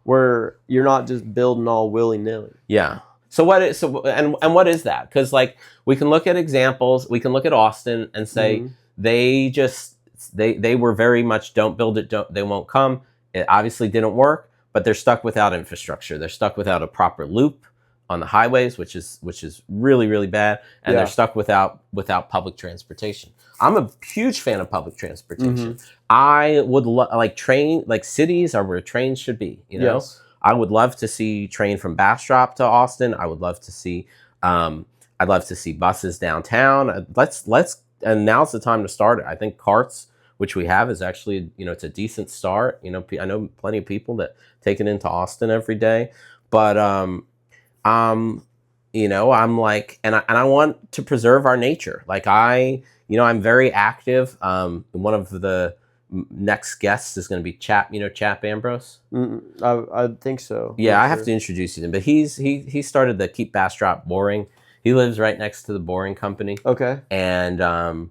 where you're not just building all willy-nilly. Yeah. So what is that? Because like we can look at examples, we can look at Austin and say they were very much don't build it, they won't come. It obviously didn't work, but they're stuck without infrastructure. They're stuck without a proper loop on the highways, which is really, really bad, and they're stuck without public transportation. I'm a huge fan of public transportation. I would like cities are where trains should be. You know, I would love to see train from Bastrop to Austin. I would love to see. I'd love to see buses downtown. Let's and now's the time to start it. I think carts, which we have, is actually it's a decent start. I know plenty of people that take it into Austin every day, but I'm like, and I want to preserve our nature. Like I'm very active. One of the next guests is going to be Chap Ambrose. I think so. Yeah, I have to introduce you to him. But he started the Keep Bastrop Boring. He lives right next to the boring company. Okay. And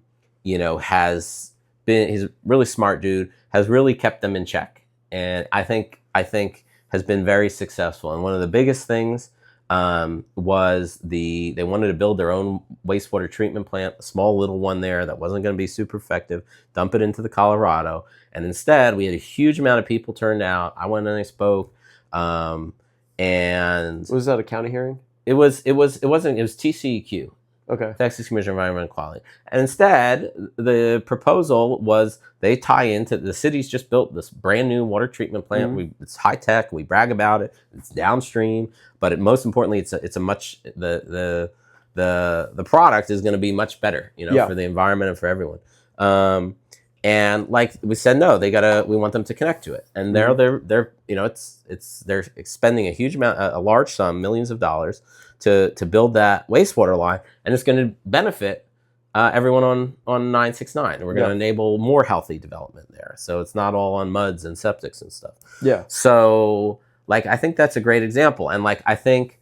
he's a really smart dude, has really kept them in check. And I think has been very successful. And one of the biggest things was they wanted to build their own wastewater treatment plant, a small little one there that wasn't going to be super effective, dump it into the Colorado. And instead, we had a huge amount of people turned out. I went and I spoke. And was that a county hearing? It wasn't. It was TCEQ. Okay. Texas Commission on Environmental Quality. And instead, the proposal was they tie into the city's just built this brand new water treatment plant. It's high tech. We brag about it. It's downstream, but most importantly, it's a much the product is going to be much better, for the environment and for everyone. And like we said, no, we want them to connect to it, and they're they're expending a large sum, millions of dollars to build that wastewater line, and it's going to benefit everyone on 969, and we're going to enable more healthy development there. So it's not all on MUDs and septics and stuff. Yeah. So like I think that's a great example, and like I think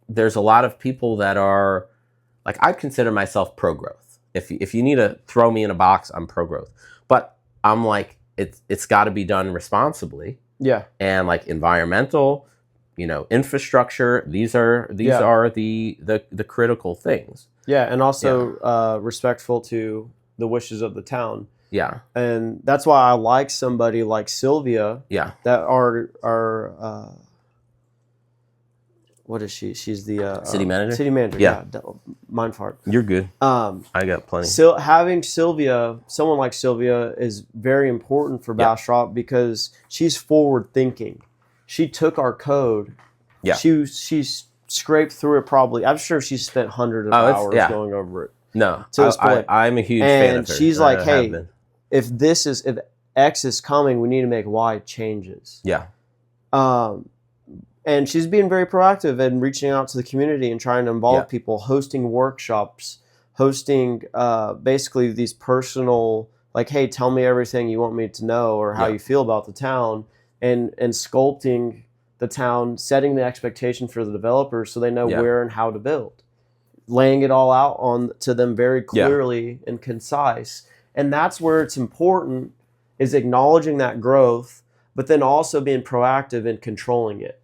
there's a lot of people that are like I consider myself pro-growth. If you need to throw me in a box, I'm pro-growth. But I'm like, it's got to be done responsibly. Yeah. And like environmental, infrastructure. These are the critical things. Yeah, and also respectful to the wishes of the town. Yeah. And that's why I like somebody like Sylvia. Yeah. That are what is she? She's the city manager. City manager. Yeah. Mind fart. You're good. I got plenty. So having someone like Sylvia, is very important for Bastrop because she's forward thinking. She took our code. Yeah. She's scraped through it probably. I'm sure she's spent hundreds of hours going over it. No, to this point. I'm a huge fan of her. And she's like, hey, if X is coming, we need to make Y changes. Yeah. And she's being very proactive and reaching out to the community and trying to involve people, hosting workshops, hosting basically these personal, like, hey, tell me everything you want me to know or how you feel about the town, and sculpting the town, setting the expectation for the developers so they know where and how to build, laying it all out to them very clearly and concise. And that's where it's important, is acknowledging that growth, but then also being proactive in controlling it.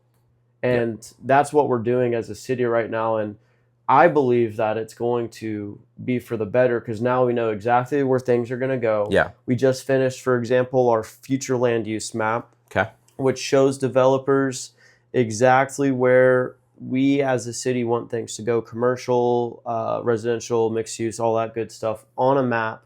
And that's what we're doing as a city right now. And I believe that it's going to be for the better because now we know exactly where things are going to go. Yeah. We just finished, for example, our future land use map, which shows developers exactly where we as a city want things to go, commercial, residential, mixed use, all that good stuff on a map.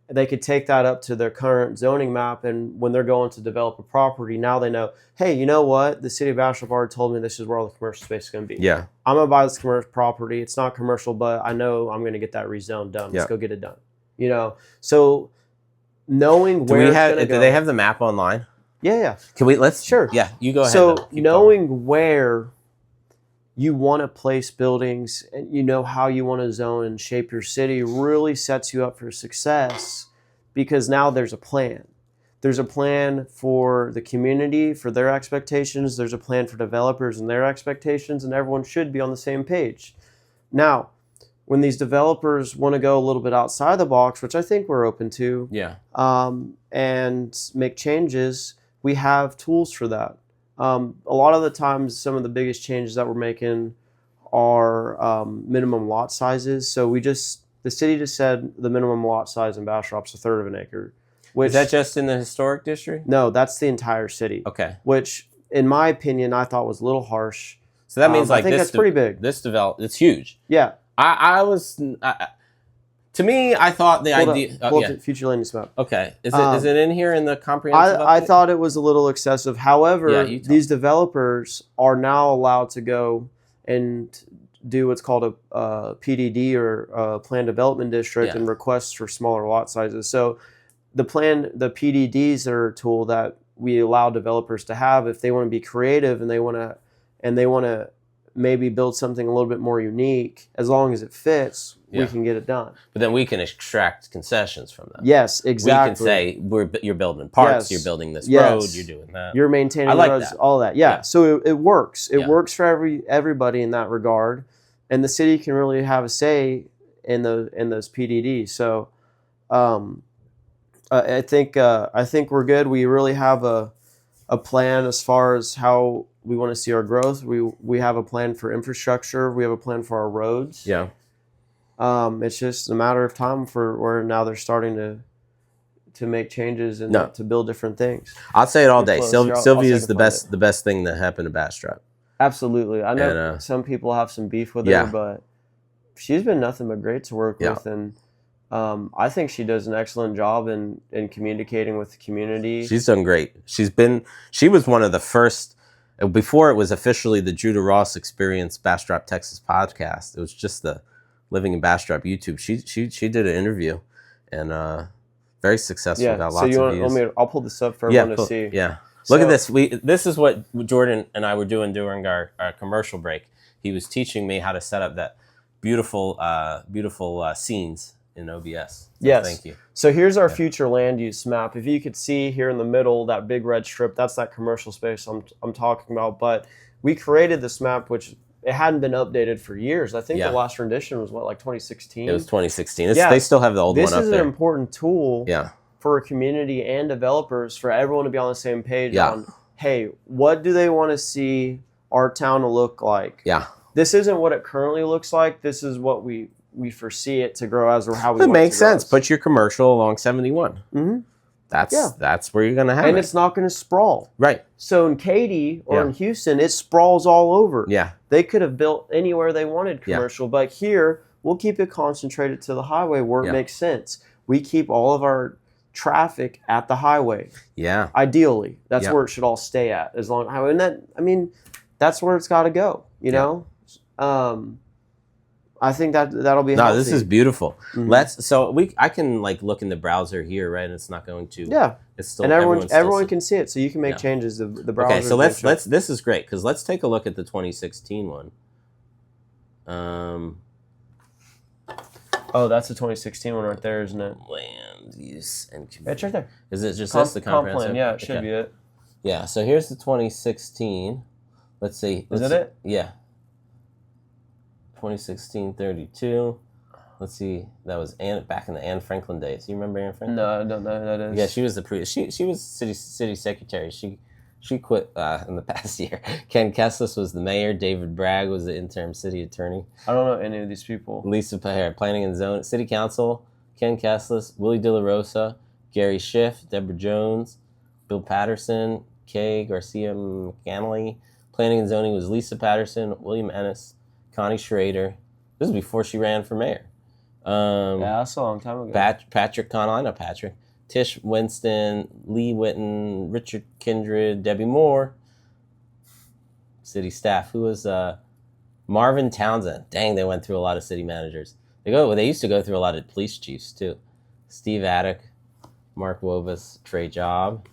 They could take that up to their current zoning map, and when they're going to develop a property, now they know, hey, you know what? The city of Bastrop already told me this is where all the commercial space is going to be. Yeah. I'm going to buy this commercial property. It's not commercial, but I know I'm going to get that rezoned done. Let's go get it done. So knowing where it's going to go. Do they have the map online? Yeah. Can we, Sure. Yeah, you go ahead. So knowing where you want to place buildings and you know how you want to zone and shape your city really sets you up for success, because now there's a plan. There's a plan for the community, for their expectations. There's a plan for developers and their expectations, and everyone should be on the same page. Now, when these developers want to go a little bit outside the box, which I think we're open to, and make changes, we have tools for that. A lot of the times, some of the biggest changes that we're making are minimum lot sizes. So the city just said the minimum lot size in Bastrop's a third of an acre. Which, is that just in the historic district? No, that's the entire city. Okay. Which, in my opinion, I thought was a little harsh. So that means I think that's pretty big. It's huge. Yeah. To me, I thought the idea. Pull up the future land use map. Okay. Is it in here in the comprehensive? I thought it was a little excessive. However, these developers are now allowed to go and do what's called a PDD or a planned development district and requests for smaller lot sizes. So the PDDs are a tool that we allow developers to have if they want to be creative and they want to maybe build something a little bit more unique. As long as it fits, we can get it done. But then we can extract concessions from them. Yes, exactly. We can say you're building parks, you're building this road, you're doing that, you're maintaining roads, all that. So it works. It works for everybody in that regard, and the city can really have a say in those PDDs. So I think we're good. We really have a plan as far as how we want to see our growth. We have a plan for infrastructure. We have a plan for our roads. Yeah. It's just a matter of time for where now they're starting to make changes and to build different things. I'll say it all day. Sylvia is the best thing that happened to Bastrop. Absolutely. I know some people have some beef with her, but she's been nothing but great to work with, and I think she does an excellent job in communicating with the community. She's done great. She was one of the first, before it was officially the Judah Ross Experience Bastrop, Texas podcast. It was just the Living in Bastrop YouTube. She did an interview, and very successful. Got lots of views. I'll pull this up for everyone to see. Yeah. Look at this. This is what Jordan and I were doing during our commercial break. He was teaching me how to set up that beautiful scenes in OBS. Yes. Thank you. So here's our future land use map. If you could see here in the middle, that big red strip, that's that commercial space I'm talking about. But we created this map, which it hadn't been updated for years. I think the last rendition was like 2016? It was 2016. They still have the old one up there. This is an important tool for a community and developers for everyone to be on the same page on, hey, what do they want to see our town to look like? Yeah. This isn't what it currently looks like. This is what we foresee it to grow as, or how we want it to grow. It makes sense. Put your commercial along 71. Mm-hmm. That's where you're going to have it. And it's not going to sprawl. Right. So in Katy or in Houston, it sprawls all over. Yeah. They could have built anywhere they wanted commercial, but here, we'll keep it concentrated to the highway where it makes sense. We keep all of our traffic at the highway. Yeah. Ideally. That's where it should all stay at. As long highway. And that's where it's got to go, you know? I think that'll be healthy. This is beautiful. Mm-hmm. I can look in the browser here, right? And it's not going to. Yeah. It's still. And everyone can see it, so you can make changes. The browser. Okay, so let's. This is great because let's take a look at the 2016 one. Oh, that's the 2016 one right there, isn't it? Land use and community. It's right there. Is it just the comprehensive? Plan. Yeah, it should be it. Yeah. So here's the 2016. Let's see. Is it? Yeah. 2016-32. Let's see. That was back in the Anne Franklin days. You remember Anne Franklin? No, I don't know who that is. Yeah, she was she was city secretary. She quit in the past year. Ken Kessler was the mayor. David Bragg was the interim city attorney. I don't know any of these people. Lisa Paher, planning and zoning, city council. Ken Kessler, Willie De La Rosa, Gary Schiff, Deborah Jones, Bill Patterson, Kay Garcia McAnally. Planning and zoning was Lisa Patterson, William Ennis, Connie Schrader. This is before she ran for mayor. That's a long time ago. Patrick Connell, I know Patrick. Tish Winston, Lee Witten, Richard Kindred, Debbie Moore. City staff. Who was Marvin Townsend? Dang, they went through a lot of city managers. They used to go through a lot of police chiefs too. Steve Attic, Mark Wovas, Trey Job,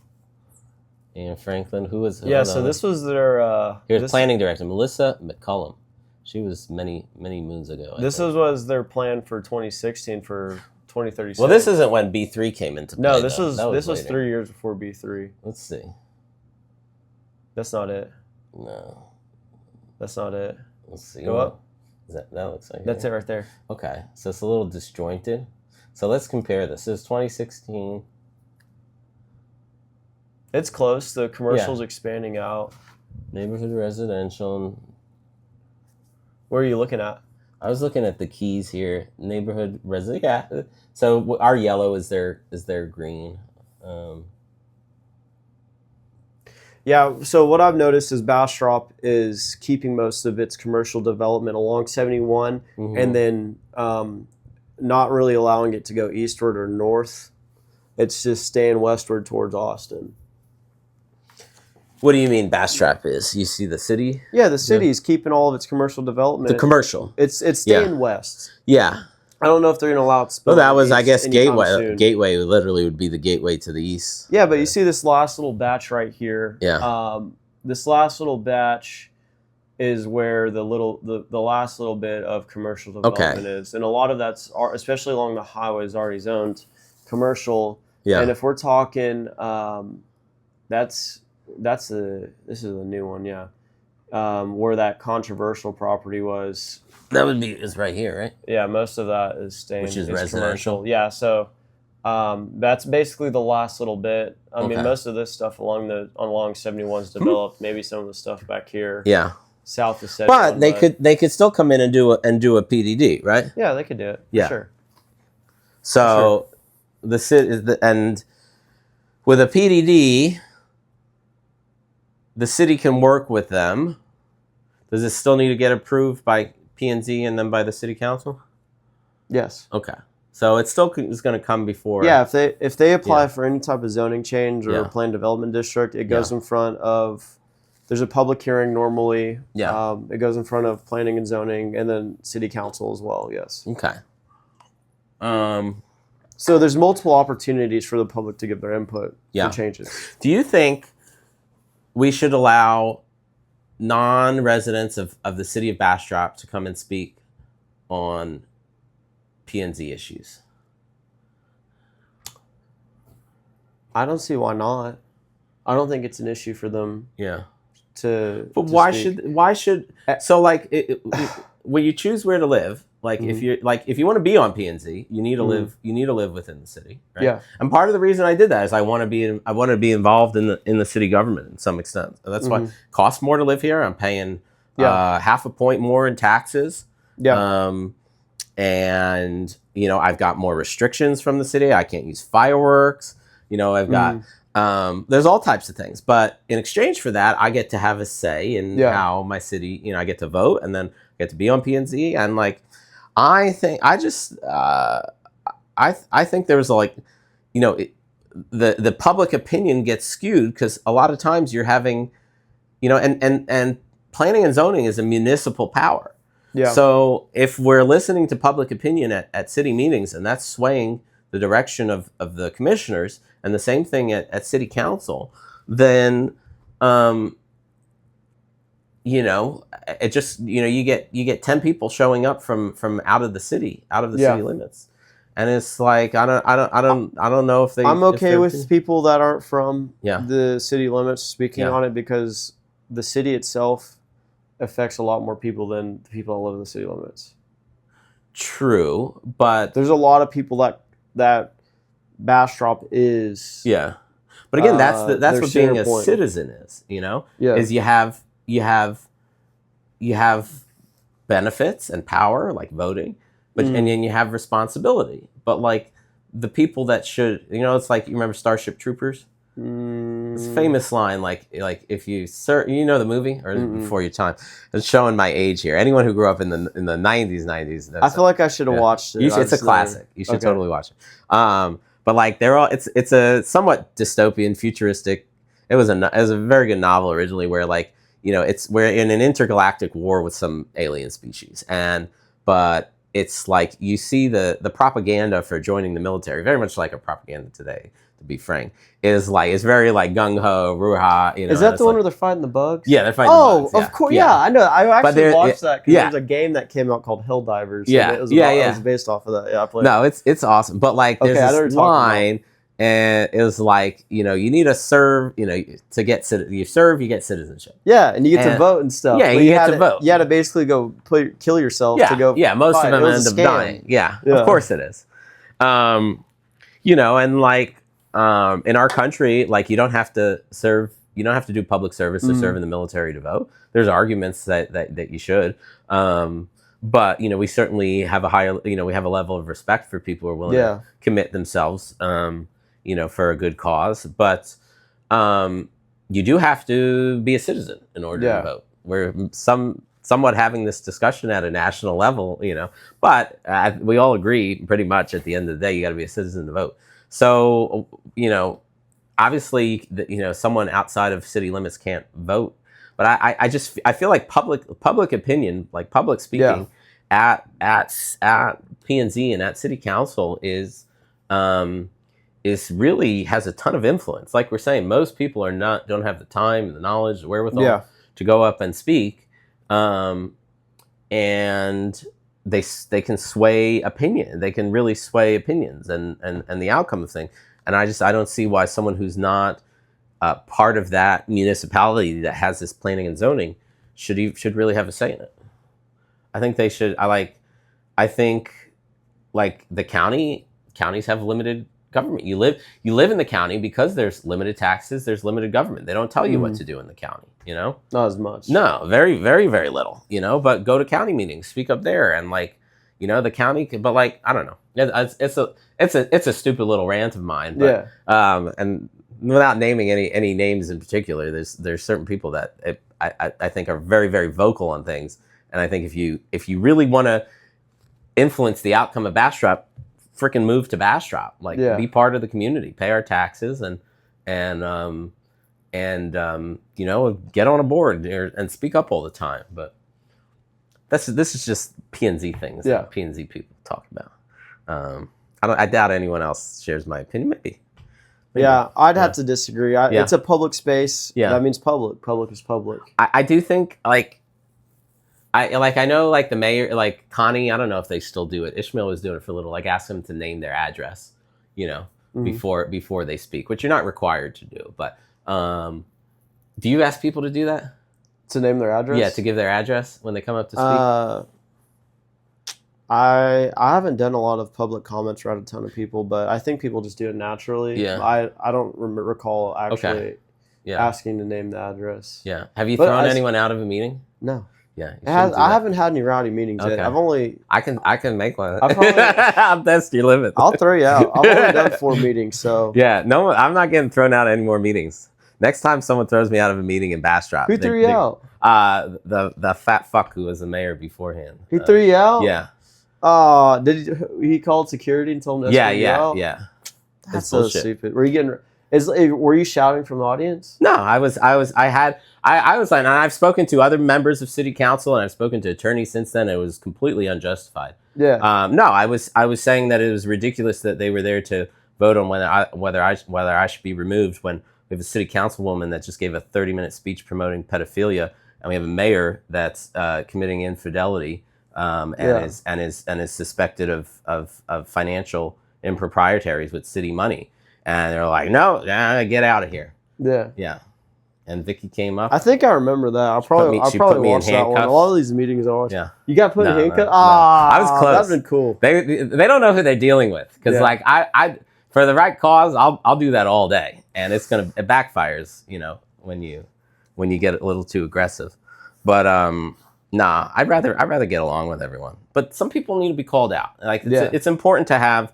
Anne Franklin. Who was? So this was their. Here's planning director Melissa McCullum. She was many moons ago. This was their plan for 2016 for 2037. Well, this isn't when B3 came into play. No, this was 3 years before B3. Let's see. That's not it. No. That's not it. Let's see. Go up. That looks like That's it right there. Okay, so it's a little disjointed. So let's compare this. This is 2016. It's close. The commercial's expanding out. Neighborhood residential. Where are you looking at? I was looking at the keys here. Neighborhood resident. Yeah. So our yellow is their green. Yeah. So what I've noticed is Bastrop is keeping most of its commercial development along 71, and then not really allowing it to go eastward or north. It's just staying westward towards Austin. What do you mean Bastrop is? You see the city? Yeah, the city's keeping all of its commercial development. The commercial. It's staying west. Yeah. I don't know if they're going to allow it to spill. Well, that was, I guess, Gateway. Soon. Gateway literally would be the gateway to the east. Yeah, but you see this last little batch right here. Yeah. This last little batch is where the last little bit of commercial development is, and a lot of that's, especially along the highway, is already zoned commercial. Yeah. And if we're talking, this is a new one, yeah. Where that controversial property was. That is right here, right? Yeah, most of that is staying. Which is residential. Commercial. Yeah, so that's basically the last little bit. I mean, most of this stuff along 71 is developed. Maybe some of the stuff back here. Yeah. South of 71. But they could still come in and do a PDD, right? Yeah, they could do it. Yeah. Sure. So the city and with a PDD, the city can work with them. Does it still need to get approved by P&Z and then by the city council? Yes. Okay. So it still is going to come before. Yeah, if they apply for any type of zoning change or planned development district, it goes in front of. There's a public hearing normally. Yeah. It goes in front of planning and zoning, and then city council as well. Yes. Okay. So there's multiple opportunities for the public to give their input for changes. Do you think we should allow non-residents of the city of Bastrop to come and speak on P&Z issues? I don't see why not. I don't think it's an issue for them. Yeah. But why should so like when you choose where to live, like if you want to be on P&Z, you need to live within the city, right? Yeah. And part of the reason I did that is I want to be involved in the city government in some extent. That's why it costs more to live here. I'm paying half a point more in taxes. Yeah. And I've got more restrictions from the city. I can't use fireworks. I've got there's all types of things, but in exchange for that, I get to have a say in how my city, I get to vote, and then I get to be on P&Z. And like, I think there's the public opinion gets skewed because a lot of times you're having, and planning and zoning is a municipal power. Yeah. So if we're listening to public opinion at city meetings and that's swaying the direction of the commissioners, and the same thing at city council, then it just you get 10 people showing up from out of the city limits, and it's like I don't know if they. I'm okay with people that aren't from Yeah. the city limits speaking on it, because the city itself affects a lot more people than the people that live in the city limits. True, but there's a lot of people that Bastrop is. Yeah, but again, that's what being a point. citizen is. Yeah. Is you have benefits and power like voting, but and then you have responsibility. But like the people that should, it's like, you remember Starship Troopers? It's a famous line, like if you the movie, or before your time. It's showing my age here. Anyone who grew up in the 90s. I feel like I should have watched it. It's a classic. You should totally watch it. But like they're all, it's a somewhat dystopian, futuristic. It was a very good novel originally, where like we're in an intergalactic war with some alien species, but it's like you see the propaganda for joining the military, very much like our propaganda today, to be frank, is very like gung ho, ruha. Is that the one where they're fighting the bugs? Yeah, they're fighting the bugs. Oh, of course. Yeah, I know. I actually watched that because Yeah. there's a game that came out called Helldivers. Yeah, It was based off of that. Yeah, I played. No, it's awesome. But like, there's this line and it was like, you need to serve, to get you serve, you get citizenship. Yeah, and you get to vote and stuff. Yeah, you get to vote. You had to basically go kill yourself to go. Yeah, most of them end up dying. Yeah, of course it is. And like in our country, like you don't have to serve. You don't have to do public service or serve in the military to vote. There's arguments that you should. But we certainly have a higher, we have a level of respect for people who are willing to commit themselves, for a good cause. But you do have to be a citizen in order to vote. We're somewhat having this discussion at a national level, but we all agree pretty much at the end of the day, you got to be a citizen to vote. So, obviously, someone outside of city limits can't vote. But I feel like public opinion, like public speaking, at P&Z and at City Council is really has a ton of influence. Like we're saying, most people don't have the time, the knowledge, the wherewithal to go up and speak, and they can sway opinion. They can really sway opinions and the outcome of things. And I don't see why someone who's not part of that municipality that has this planning and zoning should really have a say in it. I think they should. I think like the counties have limited government. You live in the county because there's limited taxes. There's limited government. They don't tell you what to do in the county. Not as much. No, very, very, very little. But go to county meetings, speak up there, and the county. But I don't know. It's a stupid little rant of mine. But, and without naming any names in particular, there's certain people that I think are very, very vocal on things. And I think if you really want to influence the outcome of Bastrop, freaking move to Bastrop. Be part of the community, pay our taxes, and get on a board and speak up all the time. But this is just P&Z things that P&Z people talk about. I doubt anyone else shares my opinion. Maybe. Yeah, I'd have to disagree. It's a public space. Yeah, that means public. Public is public. I do think I know the mayor, Connie, I don't know if they still do it. Ishmael was doing it for a little, ask them to name their address, before they speak, which you're not required to do. But do you ask people to do that? To name their address? Yeah, to give their address when they come up to speak? I haven't done a lot of public comments around a ton of people, but I think people just do it naturally. Yeah. I don't recall actually asking to name the address. Yeah. Have you thrown anyone out of a meeting? No. Yeah, I haven't had any rowdy meetings yet. I can make one. I'll test your limit. I'll throw you out. I've only done 4 meetings, so yeah. No, I'm not getting thrown out any more meetings. Next time someone throws me out of a meeting in Bastrop, who threw you out? The fat fuck who was the mayor beforehand. He threw you out? Yeah. Did he called security and told him to escort you out? Yeah. That's so stupid. Were you shouting from the audience? No, I was and I've spoken to other members of city council and I've spoken to attorneys since then. It was completely unjustified. Yeah. No, I was saying that it was ridiculous that they were there to vote on whether I should be removed when we have a city councilwoman that just gave a 30-minute speech promoting pedophilia, and we have a mayor that's committing infidelity and is suspected of financial improprieties with city money. And they're like, no, get out of here. Yeah. Yeah. And Vicky came up. I think I remember that. I'll probably watch that one. A lot of these meetings I watch. Yeah. You got put in handcuffs? No. I was close. That'd been cool. They don't know who they're dealing with. Because I for the right cause, I'll do that all day. And it backfires, when you get a little too aggressive. But nah, I'd rather get along with everyone. But some people need to be called out. It's important to have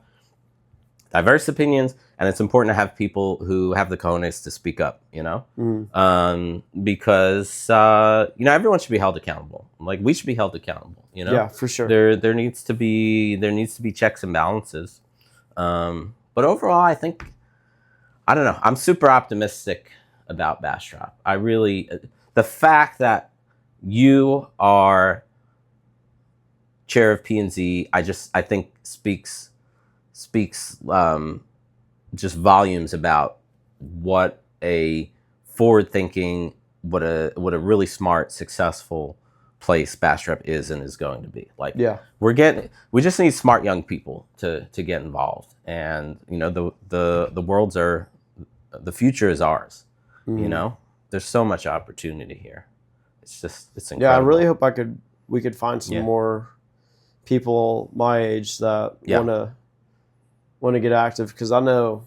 diverse opinions, and it's important to have people who have the cojones to speak up, because everyone should be held accountable. We should be held accountable, Yeah, for sure. There needs to be checks and balances. But overall, I think, I don't know, I'm super optimistic about Bastrop. The fact that you are chair of P&Z, I think speaks just volumes about what a forward-thinking, what a really smart, successful place Bastrop is and is going to be. Like, yeah, we just need smart young people to get involved, and the the future is ours. There's so much opportunity here. It's incredible. Yeah, I really hope we could find some more people my age that want to get active, because I know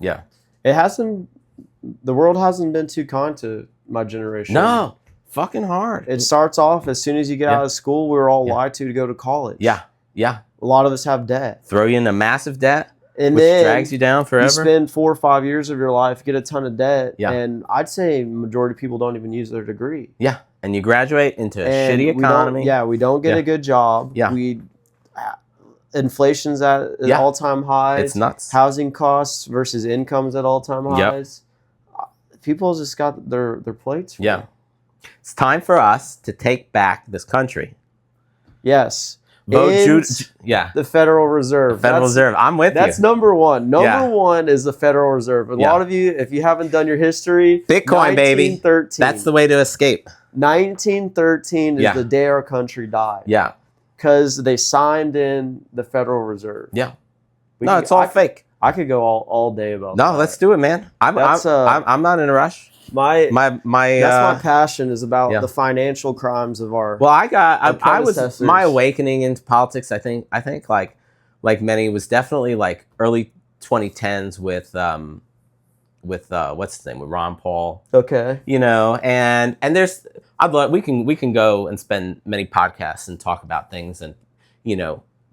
the world hasn't been too kind to my generation. No, fucking hard. It starts off as soon as you get out of school. We were all lied to go to college. Yeah. A lot of us have debt. Throw you into massive debt, and which then drags you down forever. You spend 4 or 5 years of your life, get a ton of debt, and I'd say majority of people don't even use their degree. Yeah, and you graduate into a shitty economy. We don't get a good job. Yeah. Inflation's at all-time highs. It's nuts. Housing costs versus incomes at all-time highs. People just got their plates full. Yeah. It's time for us to take back this country. Yes. The Federal Reserve. Federal Reserve. I'm with you. That's number one. Number one is the Federal Reserve. A lot of you, if you haven't done your history, Bitcoin, baby. That's the way to escape. 1913 is the day our country died. Yeah. Because they signed in the Federal Reserve. Yeah. It's all fake. I could go all day about that. No, let's do it, man. I'm not in a rush. That's my passion, is about the financial crimes of our. Well, I was my awakening into politics. I think like many was definitely like early 2010s with what's his name, with Ron Paul. Okay. And there's we can go and spend many podcasts and talk about things and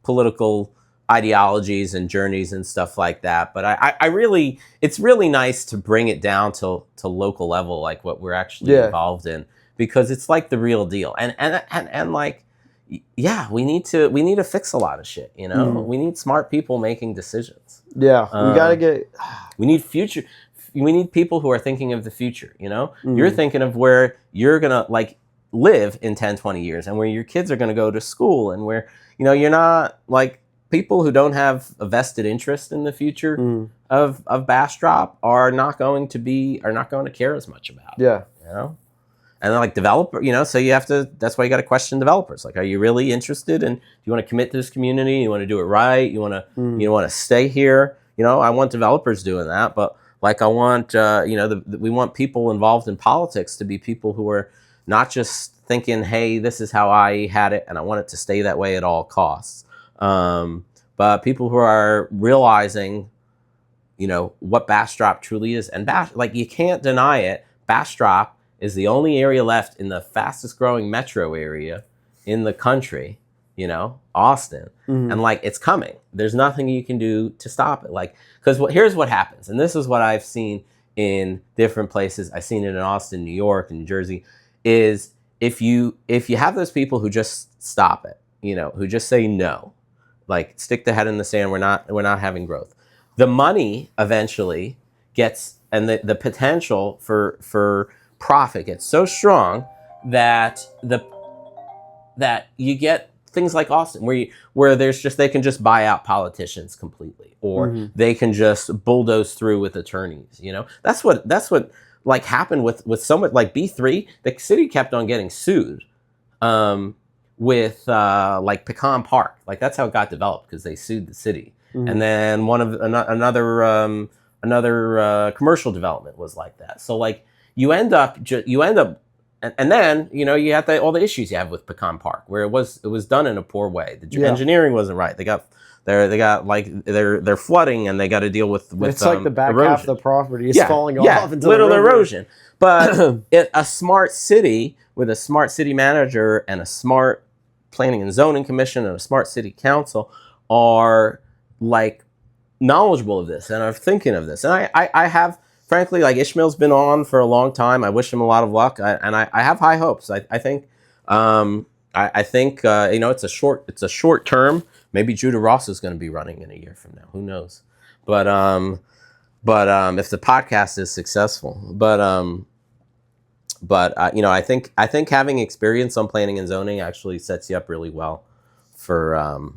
political ideologies and journeys and stuff like that, but I really, it's really nice to bring it down to local level, like what we're actually involved in, because it's like the real deal. And like, we need to fix a lot of shit. We need smart people making decisions. We gotta we need people who are thinking of the future. You're thinking of where you're gonna like live in 10, 20 years, and where your kids are gonna go to school, and where you're not like, people who don't have a vested interest in the future of Bastrop are not going to care as much about it. And then like developer, so you have to, that's why you got to question developers. Like, are you really interested in, do you want to commit to this community? You want to do it right? You want to stay here? I want developers doing that, but like I want, we want people involved in politics to be people who are not just thinking, hey, this is how I had it and I want it to stay that way at all costs. But people who are realizing, what Bastrop truly is. And like, you can't deny it. Bastrop is the only area left in the fastest growing metro area in the country, Austin. And like, it's coming. There's nothing you can do to stop it. Like, because here's what happens. And this is what I've seen in different places. I've seen it in Austin, New York, and New Jersey, is if you have those people who just stop it, who just say no, like stick the head in the sand, we're not having growth. The money eventually gets, and the potential for profit gets so strong that you get things like Austin, where they can just buy out politicians completely, or they can just bulldoze through with attorneys. That's what like happened with so much, like B3. The city kept on getting sued. With like Pecan Park, like that's how it got developed, because they sued the city. And then another commercial development was like that. So like you end up, and then you have all the issues you have with Pecan Park, where it was done in a poor way. The engineering wasn't right. They got like they're flooding, and they got to deal with it's like the back erosion. half of the property is falling off into little the erosion. But a smart city with a smart city manager and a smart planning and zoning commission and a smart city council are like knowledgeable of this and are thinking of this. And I have, frankly, like Ishmael's been on for a long time. I wish him a lot of luck, and I have high hopes. I think it's a short term. Maybe Judah Ross is going to be running in a year from now. Who knows? But if the podcast is successful, I think having experience on planning and zoning actually sets you up really well for.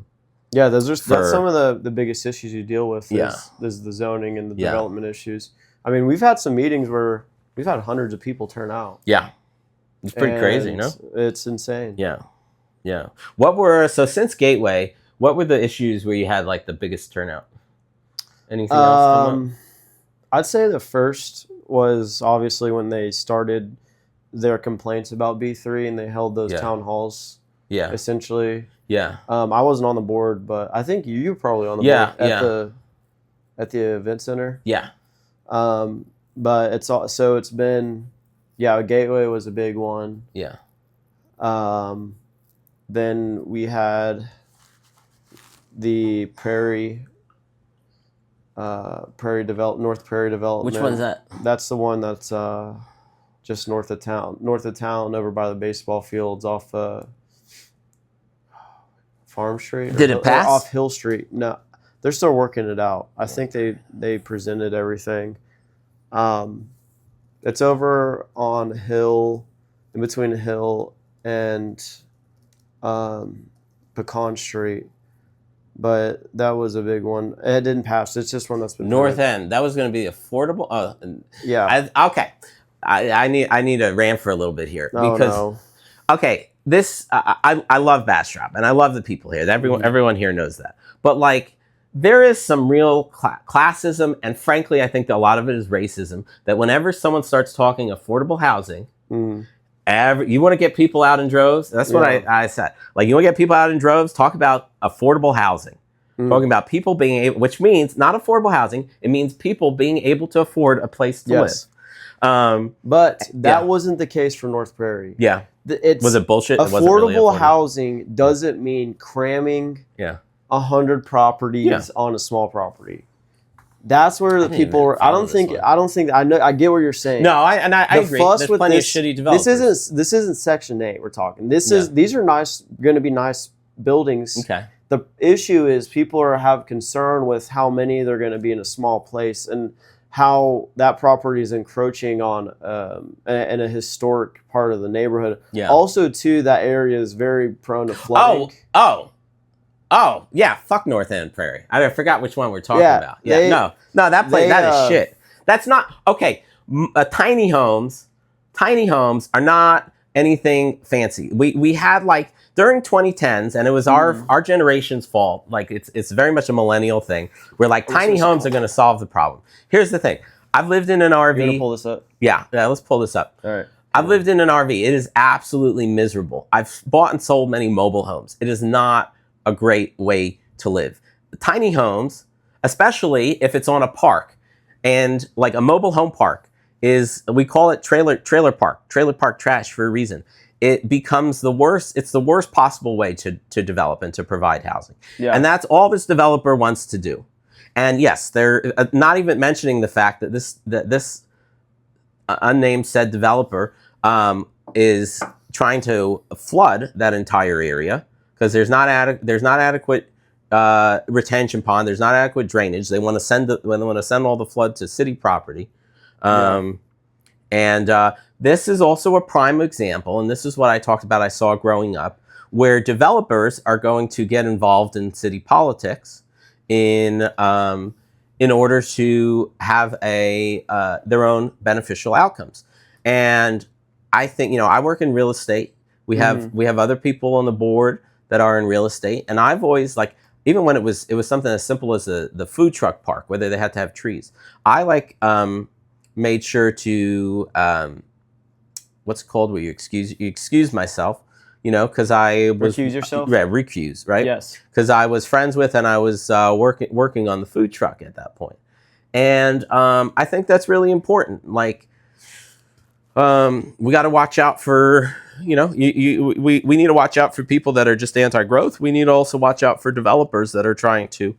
That's some of the biggest issues you deal with. Is the zoning and the development issues. I mean, we've had some meetings where we've had hundreds of people turn out. Yeah, it's pretty crazy, It's insane. Yeah, Yeah. Since Gateway, what were the issues where you had like the biggest turnout? Anything else come up? I'd say the first was obviously when they started their complaints about B3 and they held those town halls. Yeah. Essentially. Yeah. I wasn't on the board, but I think you were probably on the board at the event center. Yeah. But it's been, Gateway was a big one. Yeah. Then we had the North Prairie Development. Which one's that? That's the one that's just north of town over by the baseball fields off Farm Street. Did it pass? Off Hill Street. No, they're still working it out. I think they presented everything. It's over on Hill, in between Hill and Pecan Street. But that was a big one. It didn't pass. It's just one that's been North End. That was going to be affordable. Yeah. Okay. I need a rant for a little bit here because okay, this I love Bastrop and I love the people here. Everyone here knows that. But like there is some real classism and frankly I think that a lot of it is racism. That whenever someone starts talking affordable housing. You want to get people out in droves? That's what I said. Like, you want to get people out in droves? Talk about affordable housing. Talking about people being able, which means not affordable housing. It means people being able to afford a place to live. But that wasn't the case for North Prairie. Yeah. Was it bullshit? Affordable housing doesn't mean cramming 100 properties on a small property. That's where the people were. I don't think. I know. I get what you're saying. No, I agree. There's plenty of shitty developers. This isn't Section 8. We're talking. These are nice. Going to be nice buildings. Okay. The issue is people have concern with how many they're going to be in a small place and how that property is encroaching on in a historic part of the neighborhood. Yeah. Also, too, that area is very prone to flooding. Oh, yeah, fuck North End Prairie. I forgot which one we're talking about. Yeah, that is shit. That's not, okay, tiny homes are not anything fancy. We had like, during 2010s, and it was our generation's fault, like it's very much a millennial thing, where like tiny homes are going to solve the problem. Here's the thing. I've lived in an RV. You gonna pull this up? Yeah, let's pull this up. All right. I've lived in an RV. It is absolutely miserable. I've bought and sold many mobile homes. It is not a great way to live. Tiny homes, especially if it's on a park, and like a mobile home park we call it trailer park trash for a reason. It becomes the worst. It's the worst possible way to develop and to provide housing. Yeah. And that's all this developer wants to do. And yes, they're not even mentioning the fact that this unnamed said developer is trying to flood that entire area. Because there's not adequate retention pond, there's not adequate drainage. They want to send all the flood to city property, and this is also a prime example. And this is what I talked about. I saw growing up, where developers are going to get involved in city politics in order to have their own beneficial outcomes. And I think I work in real estate. We have other people on the board that are in real estate. And I've always even when it was something as simple as the food truck park, whether they had to have trees, I made sure to, what's it called where you excuse myself, because I was... Recuse yourself? Yeah, recuse, right? Yes. Because I was friends with and I was working on the food truck at that point. And I think that's really important. We got to watch out for... we need to watch out for people that are just anti-growth. We need to also watch out for developers that are trying to,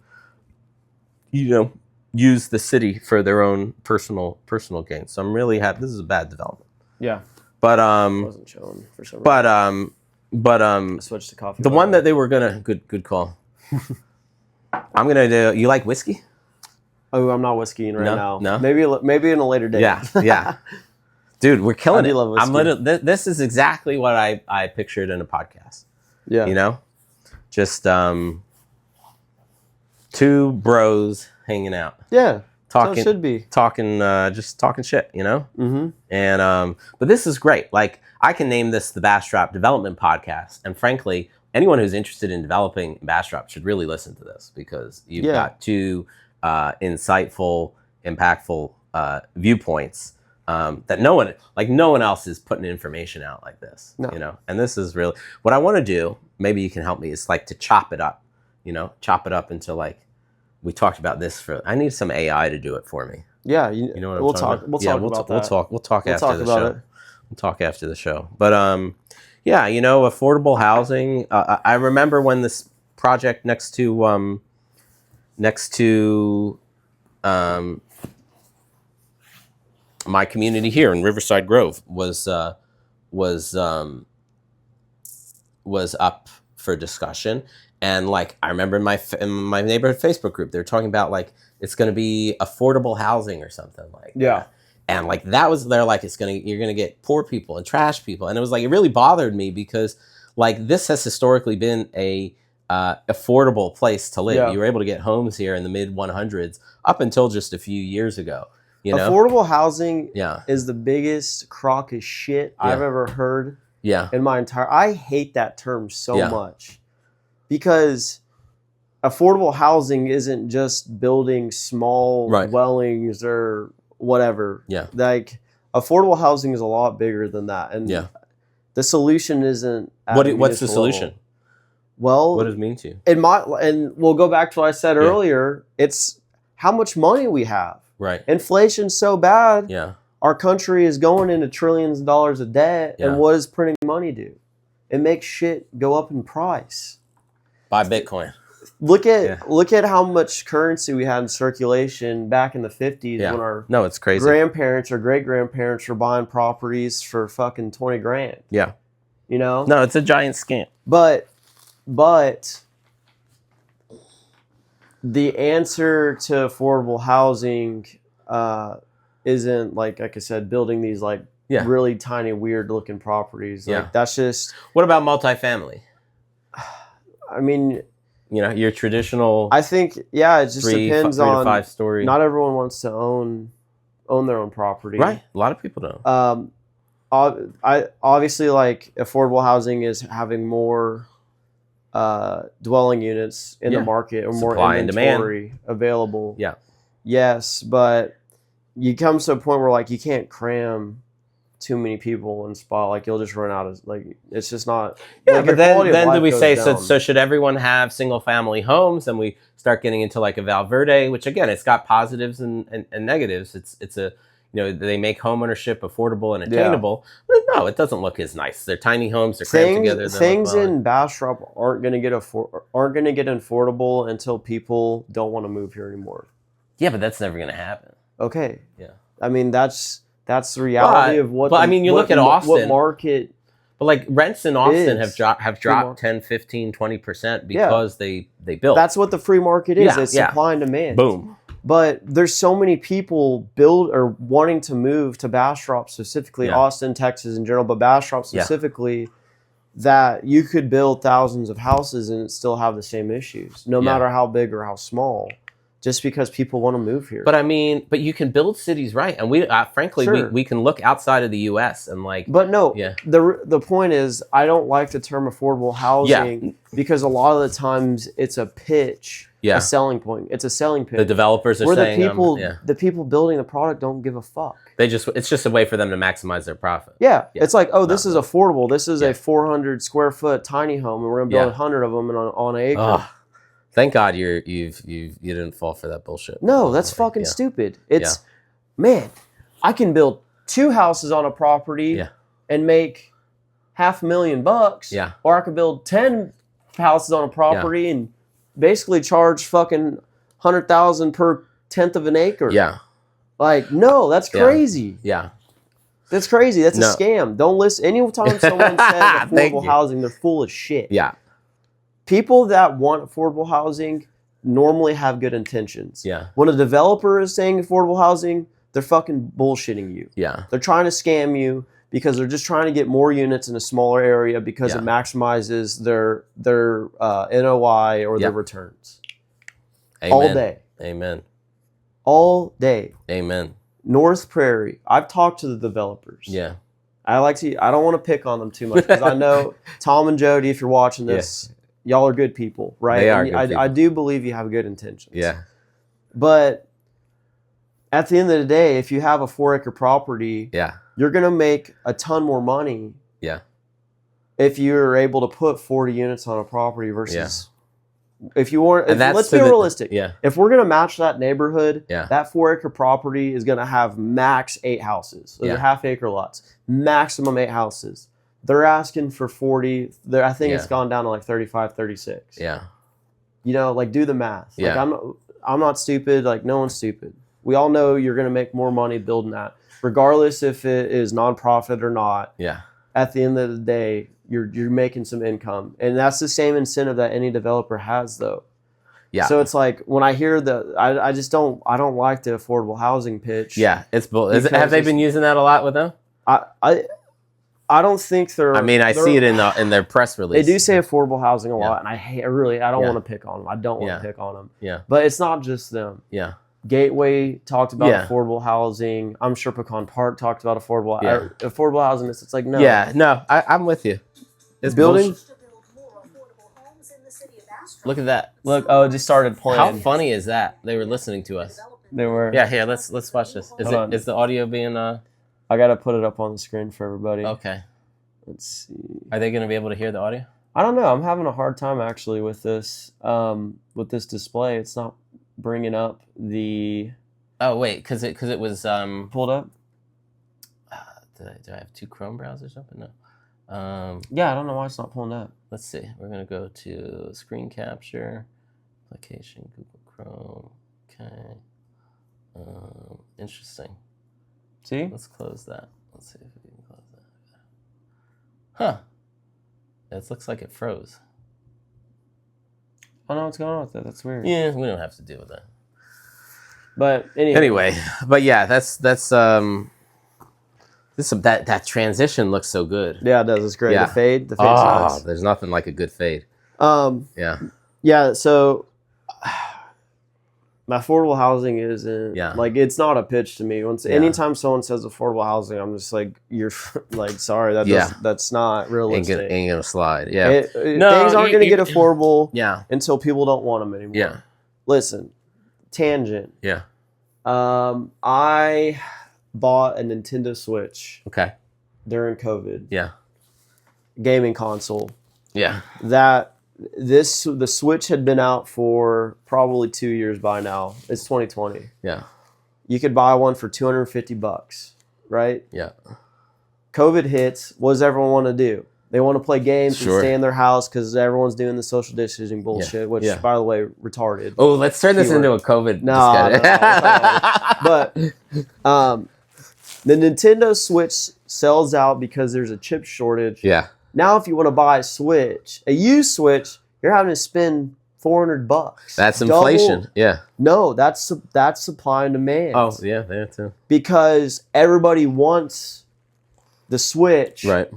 use the city for their own personal gain. So I'm really happy. This is a bad development. Yeah. But I wasn't chilling for some reason. I switched to coffee. The one that they were gonna good call. I'm gonna do. You like whiskey? Oh, I'm not whiskeying right now. No. Maybe in a later day. Yeah. Dude, we're killing it. Love whiskey. This is exactly what I pictured in a podcast. Yeah. Just two bros hanging out. Yeah. talking, so it should be. Just talking shit, you know? Mm-hmm. And, but this is great. Like, I can name this the Bastrop Development Podcast. And frankly, anyone who's interested in developing Bastrop should really listen to this, because you've got two insightful, impactful viewpoints that no one else is putting information out like this. No. You know? And this is really what I want to do. Maybe you can help me. Is like to chop it up, you know, into like, we talked about this I need some AI to do it for me. Yeah, you know what we'll I'm talking talk. about? We'll talk about that. We'll talk after the show. We'll talk after the show. But yeah, you know, affordable housing. I remember when this project next to my community here in Riverside Grove was up for discussion. And like, I remember in my neighborhood Facebook group, they're talking about like, it's going to be affordable housing or something like that. And like, they're like, you're going to get poor people and trash people. And it was like, it really bothered me, because like, this has historically been a affordable place to live. Yeah. You were able to get homes here in the mid 100s up until just a few years ago. You know? Affordable housing is the biggest crock of shit I've ever heard in my entire... I hate that term so much, because affordable housing isn't just building small dwellings or whatever. Yeah. Like, affordable housing is a lot bigger than that. And the solution isn't... What's the solution? Well... What does it mean to you? And we'll go back to what I said earlier. It's how much money we have. Right. Inflation's so bad. Yeah. Our country is going into trillions of dollars of debt. Yeah. And what does printing money do? It makes shit go up in price. Buy Bitcoin. Look at how much currency we had in circulation back in the 50s when our it's crazy. Grandparents or great grandparents were buying properties for fucking 20 grand. Yeah. You know? No, it's a giant scam. But the answer to affordable housing isn't like I said, building these like really tiny, weird looking properties. Like that's just... What about multifamily? I mean, you know, your traditional... I think, it just depends on... 3 to 5 story. Not everyone wants to own their own property. Right. A lot of people don't. Obviously, like, affordable housing is having more dwelling units in the market, or more inventory available. Yeah. Yes, but you come to a point where like you can't cram too many people in spot. Like, you'll just run out of, like, it's just not... Yeah, like, but then do we say, so should everyone have single family homes? And we start getting into like a Valverde, which again, it's got positives and negatives. It's a, you know, they make homeownership affordable and attainable. But no, it doesn't look as nice. They're tiny homes. They're crammed together. Things in Bastrop aren't going to get affordable until people don't want to move here anymore. Yeah, but that's never going to happen. Okay. Yeah. I mean, that's the reality of what... But I mean, you look at Austin. What market... But like, rents in Austin have dropped 10, 15, 20% because they built. That's what the free market is. It's supply and demand. Boom. But there's so many people wanting to move to Bastrop specifically, Austin, Texas in general, but Bastrop specifically, that you could build thousands of houses and still have the same issues, no matter how big or how small, just because people want to move here. But I mean, you can build cities, right? And we, frankly, we can look outside of the U.S. and like... But no, the point is, I don't like the term affordable housing because a lot of the times it's a pitch, a selling point. It's a selling pitch. The developers are saying... the people building the product don't give a fuck. It's just a way for them to maximize their profit. Yeah. It's like, this is affordable. This is a 400 square foot tiny home, and we're going to build 100 of them on an acre. Oh. Thank God you didn't fall for that bullshit. No, that's fucking stupid. It's man, I can build 2 houses on a property and make $500,000. Yeah. Or I could build 10 houses on a property and basically charge fucking $100,000 per tenth of an acre. Yeah. Like, no, that's crazy. Yeah. That's crazy. That's a scam. Don't listen. Anytime someone says affordable housing, they're full of shit. Yeah. People that want affordable housing normally have good intentions. Yeah. When a developer is saying affordable housing, they're fucking bullshitting you. Yeah. They're trying to scam you because they're just trying to get more units in a smaller area because it maximizes their NOI or their returns. Amen. All day. Amen. all day. Amen. North Prairie. I've talked to the developers. Yeah. I don't want to pick on them too much because I know Tom and Jody, if you're watching this, y'all are good people, right? They are and good people. I do believe you have good intentions. Yeah. But at the end of the day, if you have a 4-acre property, you're going to make a ton more money. Yeah. If you're able to put 40 units on a property versus if you want, let's be realistic. If we're going to match that neighborhood, that 4-acre property is going to have max 8 houses. Those are half-acre lots. Maximum 8 houses. They're asking for 40. I think it's gone down to like 35, 36. Yeah. You know, like do the math. Like I'm not stupid. Like no one's stupid. We all know you're going to make more money building that, regardless if it is nonprofit or not. Yeah. At the end of the day, you're making some income, and that's the same incentive that any developer has, though. Yeah. So it's like when I hear I don't like the affordable housing pitch. Yeah, it's bull. Have they been using that a lot with them? I don't think they're. I mean, I see it in their press release. They do say affordable housing a lot, and I don't want to pick on them. I don't want to pick on them. Yeah. But it's not just them. Yeah. Gateway talked about affordable housing. I'm sure Pecan Park talked about affordable housing. It's like no. Yeah, no, I'm with you. It's building. Look at that. Look, it just started playing. How funny is that? They were listening to us. They were. Yeah, here, let's watch this. Is the audio being I gotta put it up on the screen for everybody. Okay. Let's see. Are they gonna be able to hear the audio? I don't know. I'm having a hard time actually with this display. It's not bringing up the. Oh wait, because it was pulled up. Do I have 2 Chrome browsers open? No. Yeah, I don't know why it's not pulling up. Let's see. We're gonna go to screen capture, application, Google Chrome. Okay. Interesting. See? Let's close that. Let's see if we can close that. Huh. It looks like it froze. I don't know what's going on with that. That's weird. Yeah, we don't have to deal with that. But anyway, but yeah, that's that transition looks so good. Yeah, it does. It's great. Yeah. The fade's nice. There's nothing like a good fade. Yeah. So my affordable housing isn't like it's not a pitch to me. Anytime someone says affordable housing, I'm just like you're like sorry that's not realistic. Ain't gonna slide. Yeah. Things aren't gonna get affordable. Until people don't want them anymore. Yeah. Listen, tangent. Yeah. I bought a Nintendo Switch. Okay. During COVID. Yeah. Gaming console. Yeah. The Switch had been out for probably 2 years by now. It's 2020. Yeah. You could buy one for $250, right? Yeah. COVID hits. What does everyone want to do? They want to play games and stay in their house because everyone's doing the social distancing bullshit, which, by the way, retarded. Oh, let's turn this into a COVID discussion. But the Nintendo Switch sells out because there's a chip shortage. Yeah. Now, if you want to buy a used Switch, you're having to spend $400. That's inflation. Yeah. No, that's supply and demand. Oh, yeah, that too. Because everybody wants the Switch. Right.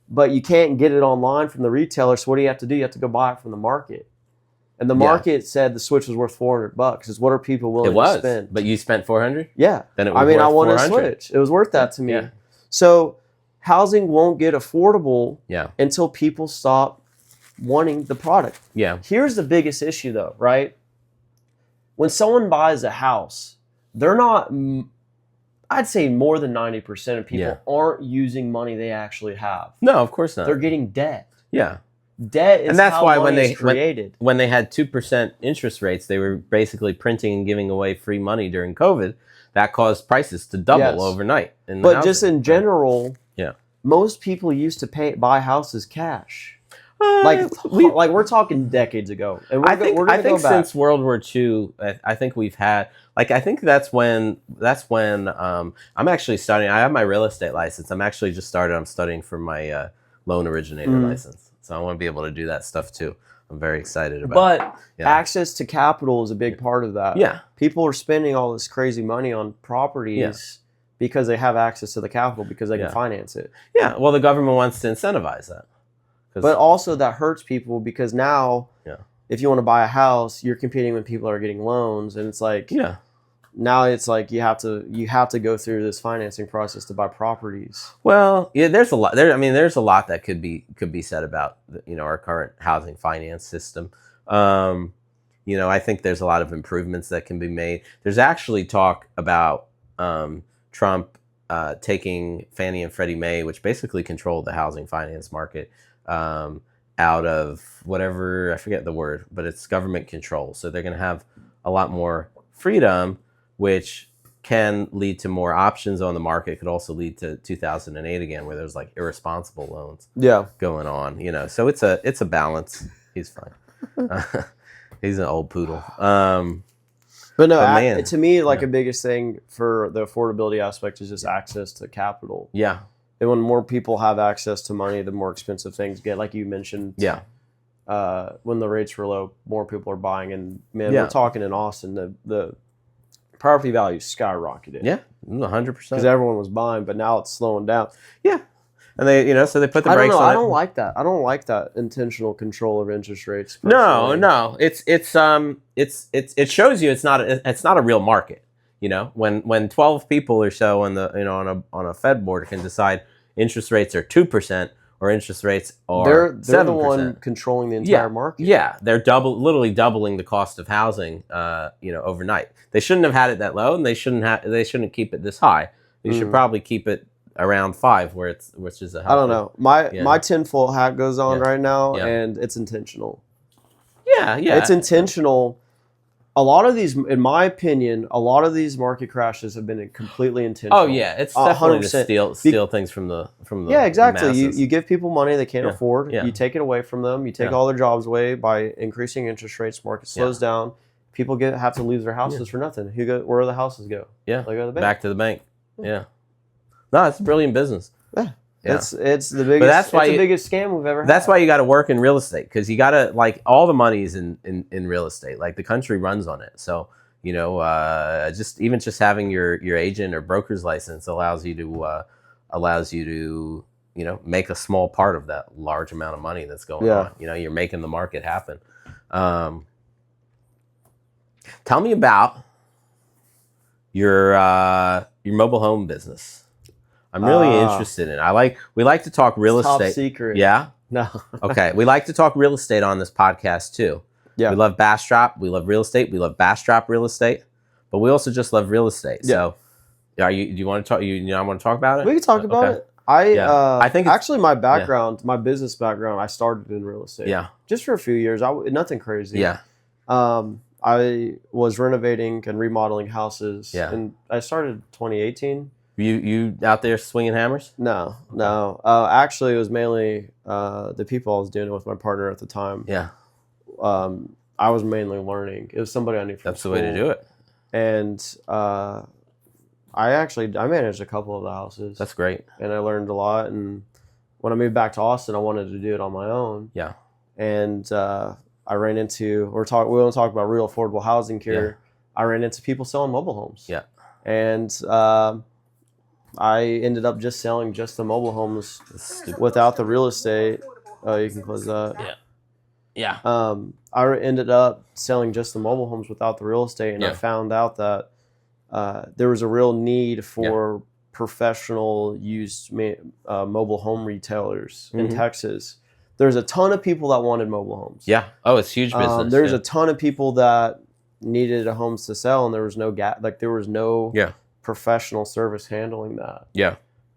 But you can't get it online from the retailer, so what do you have to do? You have to go buy it from the market. And the market said the Switch was worth $400. Is what are people willing to spend? But you spent $400? Yeah. Then it was worth I want $400. a Switch. It was worth that to me. Yeah. So housing won't get affordable until people stop wanting the product. Yeah. Here's the biggest issue though, right? When someone buys a house, they're not, I'd say more than 90% of people aren't using money they actually have. No, of course not. They're getting debt. Yeah. Debt is and that's how why money is created. When they had 2% interest rates, they were basically printing and giving away free money during COVID. That caused prices to double overnight. But just in general, most people used to buy houses cash. We're talking decades ago. And I think since World War II, I think we've had I think that's when I'm actually studying. I have my real estate license. I'm actually just started. I'm studying for my loan originator license. So I want to be able to do that stuff too. I'm very excited about it. But access to capital is a big part of that. Yeah. People are spending all this crazy money on properties because they have access to the capital because they can finance it. Yeah. Well, the government wants to incentivize that. But also that hurts people because now if you want to buy a house, you're competing with people that are getting loans. And it's like, now it's like you have to go through this financing process to buy properties. Well, yeah, there's a lot there. I mean, there's a lot that could be said about our current housing finance system. I think there's a lot of improvements that can be made. There's actually talk about Trump taking Fannie and Freddie Mae, which basically control the housing finance market, out of whatever, I forget the word, but it's government control. So they're going to have a lot more freedom, which can lead to more options on the market. It could also lead to 2008 again, where there's like irresponsible loans going on. So it's a balance. He's fine. He's an old poodle. But no, to me, a biggest thing for the affordability aspect is just access to capital. Yeah. And when more people have access to money, the more expensive things get. Like you mentioned, when the rates were low, more people are buying. And man, we're talking in Austin, the property value skyrocketed. Yeah, 100%. Because everyone was buying, but now it's slowing down. Yeah. And they, so they put the brakes on it. I don't like that. I don't like that intentional control of interest rates. Personally. No. It shows you it's not a real market. When 12 people or so on the on a Fed board can decide interest rates are 2% or interest rates are 7%. They're the one controlling the entire market. Yeah, they're literally doubling the cost of housing overnight. They shouldn't have had it that low, and they shouldn't keep it this high. They should probably keep it around 5, which is a healthy. I don't know. My tinfoil hat goes on right now, and it's intentional. Yeah. It's intentional. A lot of these, in my opinion, market crashes have been completely intentional. Oh yeah, it's definitely 100%. to steal things from the Yeah, exactly. You give people money they can't afford. Yeah. You take it away from them. You take all their jobs away by increasing interest rates. Market slows down. People have to lose their houses for nothing. Where do the houses go? Yeah, they go to the bank. Back to the bank. Yeah. No, it's a brilliant business. Yeah. It's the biggest. But that's why the biggest scam we've ever had. That's why you got to work in real estate, because you got to all the money's in real estate. Like the country runs on it. So just having your agent or broker's license allows you to make a small part of that large amount of money that's going on. You're making the market happen. Tell me about your mobile home business. I'm really interested in it. We like to talk real estate. Top secret. Yeah? No. Okay. We like to talk real estate on this podcast too. Yeah. We love Bastrop. We love real estate. We love Bastrop real estate. But we also just love real estate. Yeah. So do you want to talk I want to talk about it? We can talk about it. I think actually my background, my business background, I started in real estate. Yeah. Just for a few years. Nothing crazy. Yeah. I was renovating and remodeling houses. Yeah. And I started 2018. You out there swinging hammers? No. Actually, it was mainly the people I was doing it with, my partner at the time. Yeah. I was mainly learning. It was somebody I knew from school. That's the way to do it. And I managed a couple of the houses. That's great. And I learned a lot. And when I moved back to Austin, I wanted to do it on my own. Yeah. And I ran into, we want to talk about real affordable housing here. Yeah. I ran into people selling mobile homes. Yeah. And I ended up just selling just the mobile homes without the real estate. Oh, you can close that. Yeah. I ended up selling just the mobile homes without the real estate, and I found out that there was a real need for professional used mobile home retailers in Texas. There's a ton of people that wanted mobile homes. Yeah. Oh, it's huge business. There's a ton of people that needed homes to sell, and there was no there was no professional service handling that. Yeah.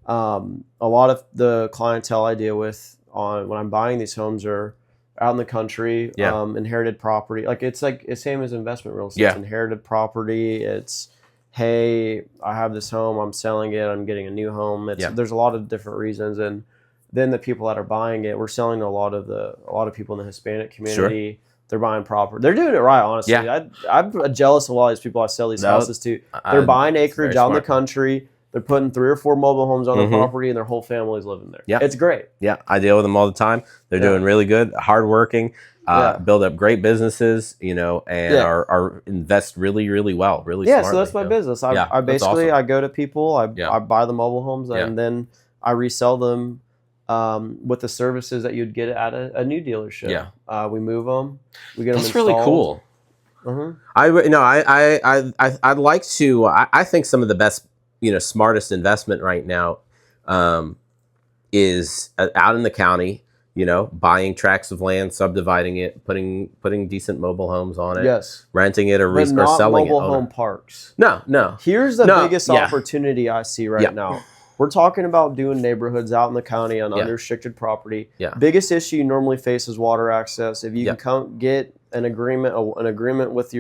A lot of the clientele I deal with when I'm buying these homes are out in the country, inherited property. It's same as investment real estate. Yeah. It's inherited property. It's, hey, I have this home, I'm selling it, I'm getting a new home. There's a lot of different reasons. And then the people that are buying it, we're selling to a lot of people in the Hispanic community. Sure. They're buying property. They're doing it right, honestly. Yeah. I'm jealous of a lot of these people I sell these houses to. They're buying acreage out in the country. They're putting 3 or 4 mobile homes on their property, and their whole family's living there. Yeah. It's great. Yeah, I deal with them all the time. They're doing really good, hardworking, build up great businesses, and are invest really, really well, really smartly. Yeah, so that's my business. I basically, awesome. I go to people, I buy the mobile homes, and then I resell them with the services that you'd get at a new dealership. Yeah. We move them. We get them installed. That's really cool. I'd like to. I think some of the best, smartest investment right now, is out in the county. Buying tracts of land, subdividing it, putting decent mobile homes on it. Yes. Renting it or but not selling mobile it. home parks. No. Here's the biggest opportunity I see right now. We're talking about doing neighborhoods out in the county on unrestricted property. Biggest issue you normally face is water access. If you can get an agreement with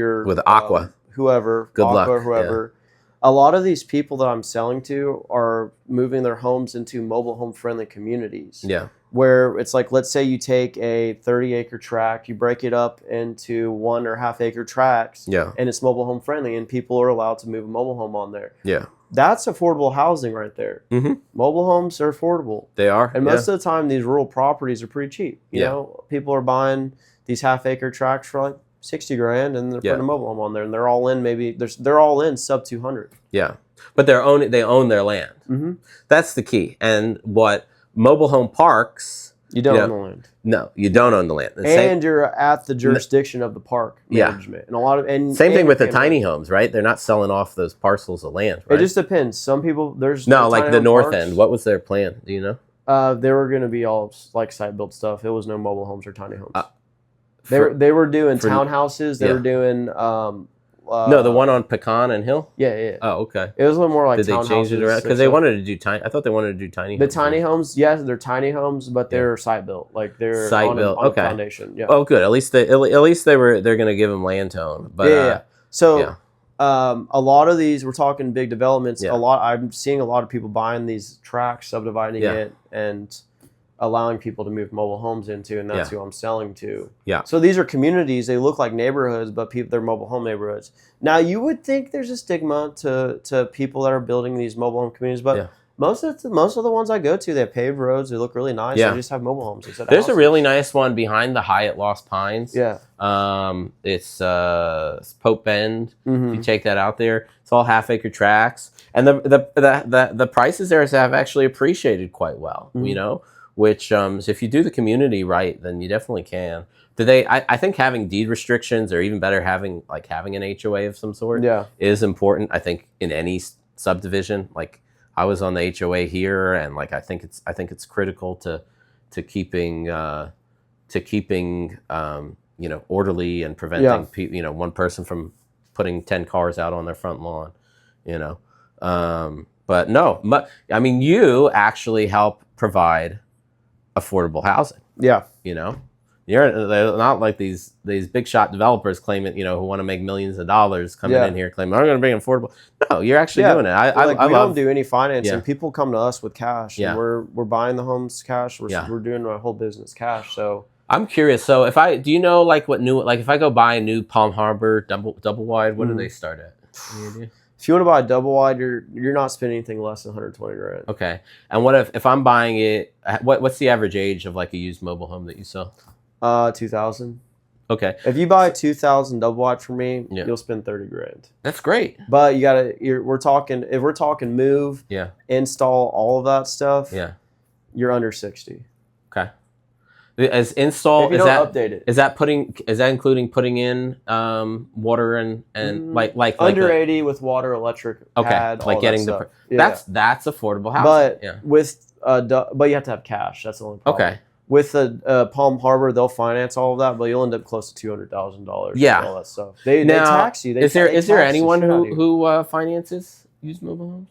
Aqua, whoever, good luck. Or whoever. A lot of these people that I'm selling to are moving their homes into mobile home friendly communities. Yeah. Where it's like, let's say you take a 30-acre tract, you break it up into 1 or half-acre tracts, and it's mobile home friendly, and people are allowed to move a mobile home on there. Yeah. That's affordable housing right there. Mm-hmm. Mobile homes are affordable. They are. And most of the time, these rural properties are pretty cheap. You know, people are buying these half-acre tracts for like $60,000, and they're putting a mobile home on there, and they're all in they're all in sub 200. Yeah, but they own their land. Mm-hmm. That's the key. And what mobile home parks, you don't own the land. No, you don't own the land. And you're at the jurisdiction of the park management. And same thing with the tiny homes, right? They're not selling off those parcels of land, right? It just depends. Some people like the north end. What was their plan? Do you know? They were going to be all like site built stuff. It was no mobile homes or tiny homes. They were doing townhouses. They were doing no, the one on Pecan and Hill. Yeah. Oh, okay. It was a little more like. Did they change it around? Because they wanted to do tiny. I thought they wanted to do tiny. The tiny homes, yes, they're tiny homes, but they're site built. Like they're on a foundation. Yeah. Oh, good. At least they're going to give them land tone. But So a lot of these, we're talking big developments. I'm seeing a lot of people buying these tracts, subdividing it, and allowing people to move mobile homes into, and that's who I'm selling to. Yeah. So these are communities. They look like neighborhoods, but they're mobile home neighborhoods. Now you would think there's a stigma to people that are building these mobile home communities, but most of the ones I go to, they have paved roads. They look really nice. They just have mobile homes. There's a really nice one behind the Hyatt Lost Pines. Yeah. It's Pope Bend. Mm-hmm. If you take that out there, it's all half-acre tracts, and the prices there have actually appreciated quite well. Mm-hmm. Which so if you do the community right, then you definitely can. I think having deed restrictions, or even better, having an HOA of some sort, is important. I think in any subdivision, like I was on the HOA here, and like I think it's critical to keeping orderly and preventing one person from putting 10 cars out on their front lawn, But no, I mean, you actually help provide affordable housing. Yeah. They're not like these big shot developers claiming, who want to make millions of dollars coming in here claiming, I'm going to bring affordable. No, you're actually doing it. We don't do any financing. People come to us with cash. And we're buying the homes cash. We're doing our whole business cash. So I'm curious. So if I go buy a new Palm Harbor double wide, what do they start at? If you want to buy a double wide, you're not spending anything less than $120,000. Okay. And what if I'm buying it? What's the average age of like a used mobile home that you sell? 2000. Okay. If you buy a 2000 double wide from me, you'll spend $30,000. That's great. But if we're talking move, install, all of that stuff, you're under 60. Okay. As install, if you don't update it. Is that including putting in water and like under 80 with water, electric, pad, like all getting that stuff. That's affordable housing. But but you have to have cash. That's the only problem. Okay. With the Palm Harbor, they'll finance all of that, but you'll end up close to $200,000. Yeah, all that stuff. They tax you. Is there anyone who finances used mobile homes?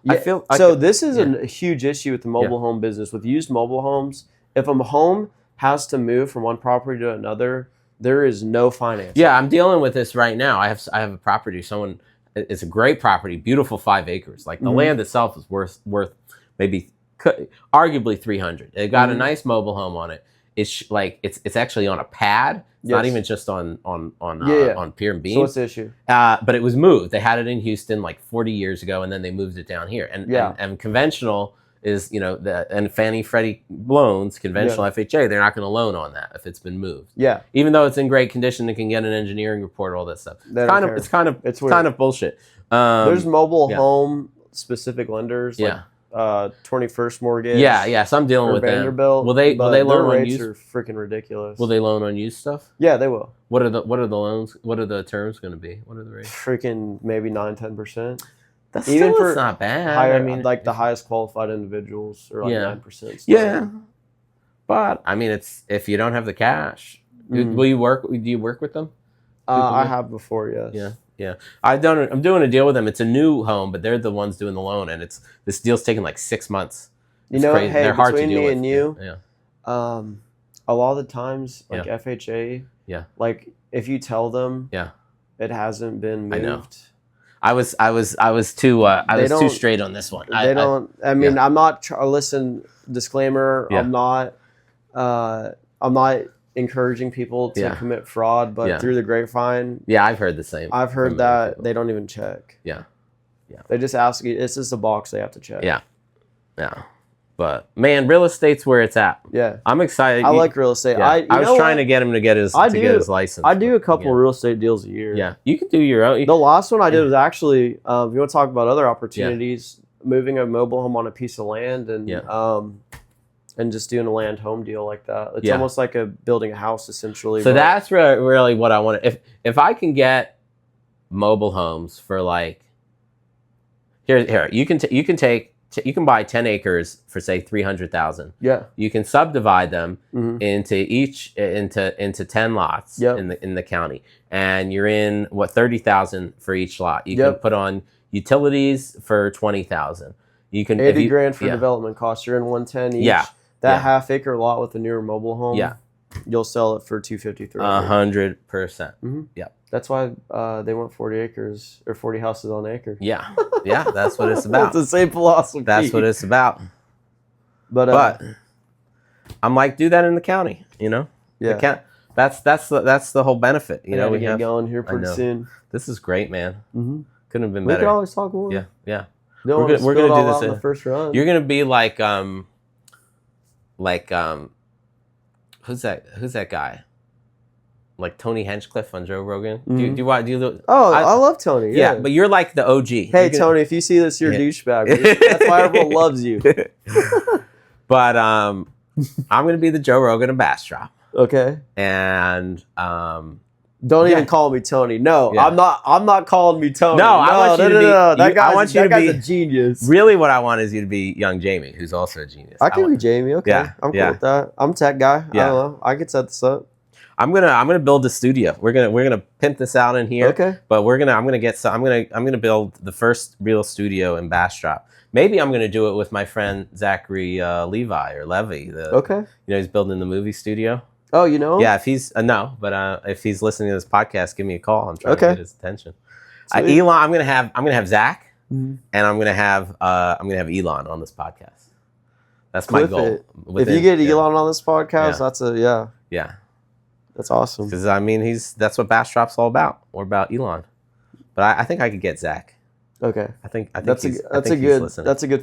Yeah. This is a huge issue with the mobile home business. With used mobile homes, if a home has to move from one property to another, there is no financing. Yeah, I'm dealing with this right now. I have a property. It's a great property, beautiful 5 acres. Like the land itself is worth maybe arguably 300. They've got a nice mobile home on it. It's actually on a pad. It's not even just on pier and beam. So what's the issue? But it was moved. They had it in Houston like 40 years ago, and then they moved it down here. And conventional is and Fannie Freddie loans, conventional FHA, they're not going to loan on that if it's been moved. Yeah. Even though it's in great condition, it can get an engineering report, all that stuff. It's kind of bullshit. There's mobile home specific lenders. 21st Mortgage. Yeah. So I'm dealing with Vanderbilt. Them. Will they loan on rates used? are freaking ridiculous. Will they loan on used stuff? Yeah, they will. What are the loans? What are the terms going to be? What are the rates? Freaking maybe 9-10%. That's Even still for it's not bad. higher, I mean, like the highest qualified individuals are like 9%. Yeah, but I mean, it's if you don't have the cash. Will you work? Do you work with them? I have before, yes. Yeah. I'm doing a deal with them. It's a new home, but they're the ones doing the loan, and this deal's taking like 6 months. You know, crazy. Hey, they're hard to between deal me with. and you, Yeah. a lot of the times, like FHA, like if you tell them, it hasn't been moved. I know. I was too straight on this one. They don't. I mean, I'm not. Listen, disclaimer. I'm not encouraging people to commit fraud, but through the grapevine. Yeah, I've heard the same. I've heard that they don't even check. Yeah. They just ask you. It's just a box they have to check. Yeah. But man, real estate's where it's at. Yeah. I'm excited. I like real estate. Yeah. I was trying to get him to get his license. I do a couple real estate deals a year. Yeah. You can do your own. The last one I did was actually, if you want to talk about other opportunities, moving a mobile home on a piece of land and just doing a land home deal like that. It's almost like building a house essentially. So that's really what I want to, if I can get mobile homes for like, here, you can buy 10 acres for say 300,000. Yeah. You can subdivide them into 10 lots in the county, and you're in 30,000 for each lot. You can put on utilities for 20,000. You can $80,000 for development costs. You're in 110 each. Yeah. That half acre lot with a newer mobile home. Yeah. You'll sell it for $250,000. 100%. Yep. That's why they want 40 acres or 40 houses on an acre. Yeah. That's what it's about. It's the same philosophy. That's what it's about. But I'm like, do that in the county, you know? Yeah. That's the whole benefit. You know, we get going here pretty soon. This is great, man. Couldn't have been we better. We can always talk more. Yeah. We're gonna do this in the first run. You're gonna be like who's that guy? Like Tony Hinchcliffe on Joe Rogan. I love Tony. Yeah, but you're like the OG. Hey, Tony, if you see this, you're a douchebag. That's why everyone loves you. But I'm gonna be the Joe Rogan of Bastrop. Okay. And don't even call me Tony. No, I'm not calling me Tony. No, I want you to be. That guy's a genius. Really, what I want is you to be young Jamie, who's also a genius. I can be Jamie. Okay, I'm cool with that. I'm a tech guy. Yeah. I don't know. I could set this up. I'm gonna build a studio. We're gonna pimp this out in here. Okay. But I'm gonna build the first real studio in Bastrop. Maybe I'm gonna do it with my friend Zachary Levi or Levy. He's building the movie studio. Oh, you know? Yeah, if he's if he's listening to this podcast, give me a call. I'm trying to get his attention. Elon, I'm gonna have Zach, and I'm gonna have Elon on this podcast. That's my goal. If you get Elon on this podcast, that's yeah. That's awesome. Because I mean, that's what Bastrop's all about. We're about Elon, but I think I could get Zach. Okay. I think that's a good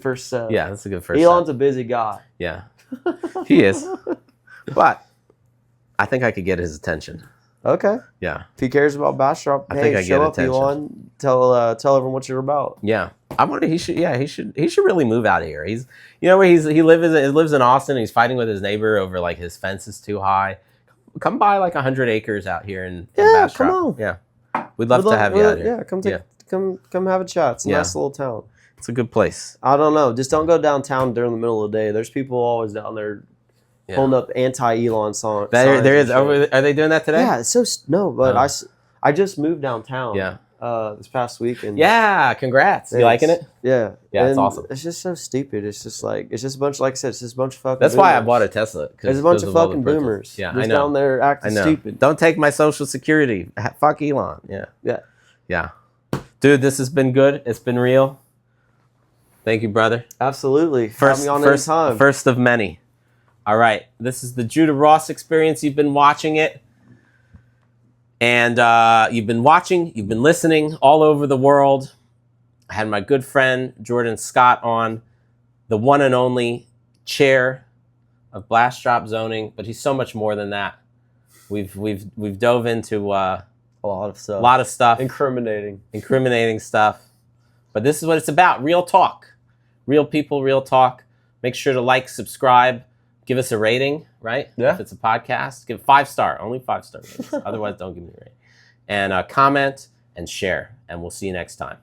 first step. Yeah, that's a good first. Elon's step. a busy guy. Yeah, he is. But I think I could get his attention. Okay. Yeah. If he cares about Bastrop, show up, Elon. Tell everyone what you're about. Yeah. He should really move out of here. He lives in Austin. And he's fighting with his neighbor over like his fence is too high. Come buy like 100 acres out here in Bastrop. Come on. Yeah. We'd love to have you out here. Yeah, come have a chat. It's a nice little town. It's a good place. I don't know. Just don't go downtown during the middle of the day. There's people always down there holding up anti-Elon signs. There is. Are they doing that today? Yeah, it's I just moved downtown. Yeah. This past week. And yeah, congrats. You liking it? Yeah. Yeah, it's awesome. It's just so stupid. It's just a bunch, like I said, it's just a bunch of fucking That's boomers. why I bought a Tesla. There's a bunch of fucking boomers. Yeah, just I know. Down there acting stupid. Don't take my Social Security. Fuck Elon. Yeah. Dude, this has been good. It's been real. Thank you, brother. Absolutely. Have me on anytime. First of many. All right. This is the Judah Ross Experience. You've been watching it. And you've been listening all over the world. I had my good friend Jordan Scott on, the one and only chair of Bastrop zoning, but he's so much more than that. We've dove into a lot of stuff. Incriminating stuff. But this is what it's about, real talk. Real people, real talk. Make sure to like, subscribe, give us a rating, right? Yeah. If it's a podcast, give 5-star, only 5-star ratings. Otherwise, don't give me a rating. And comment and share. And we'll see you next time.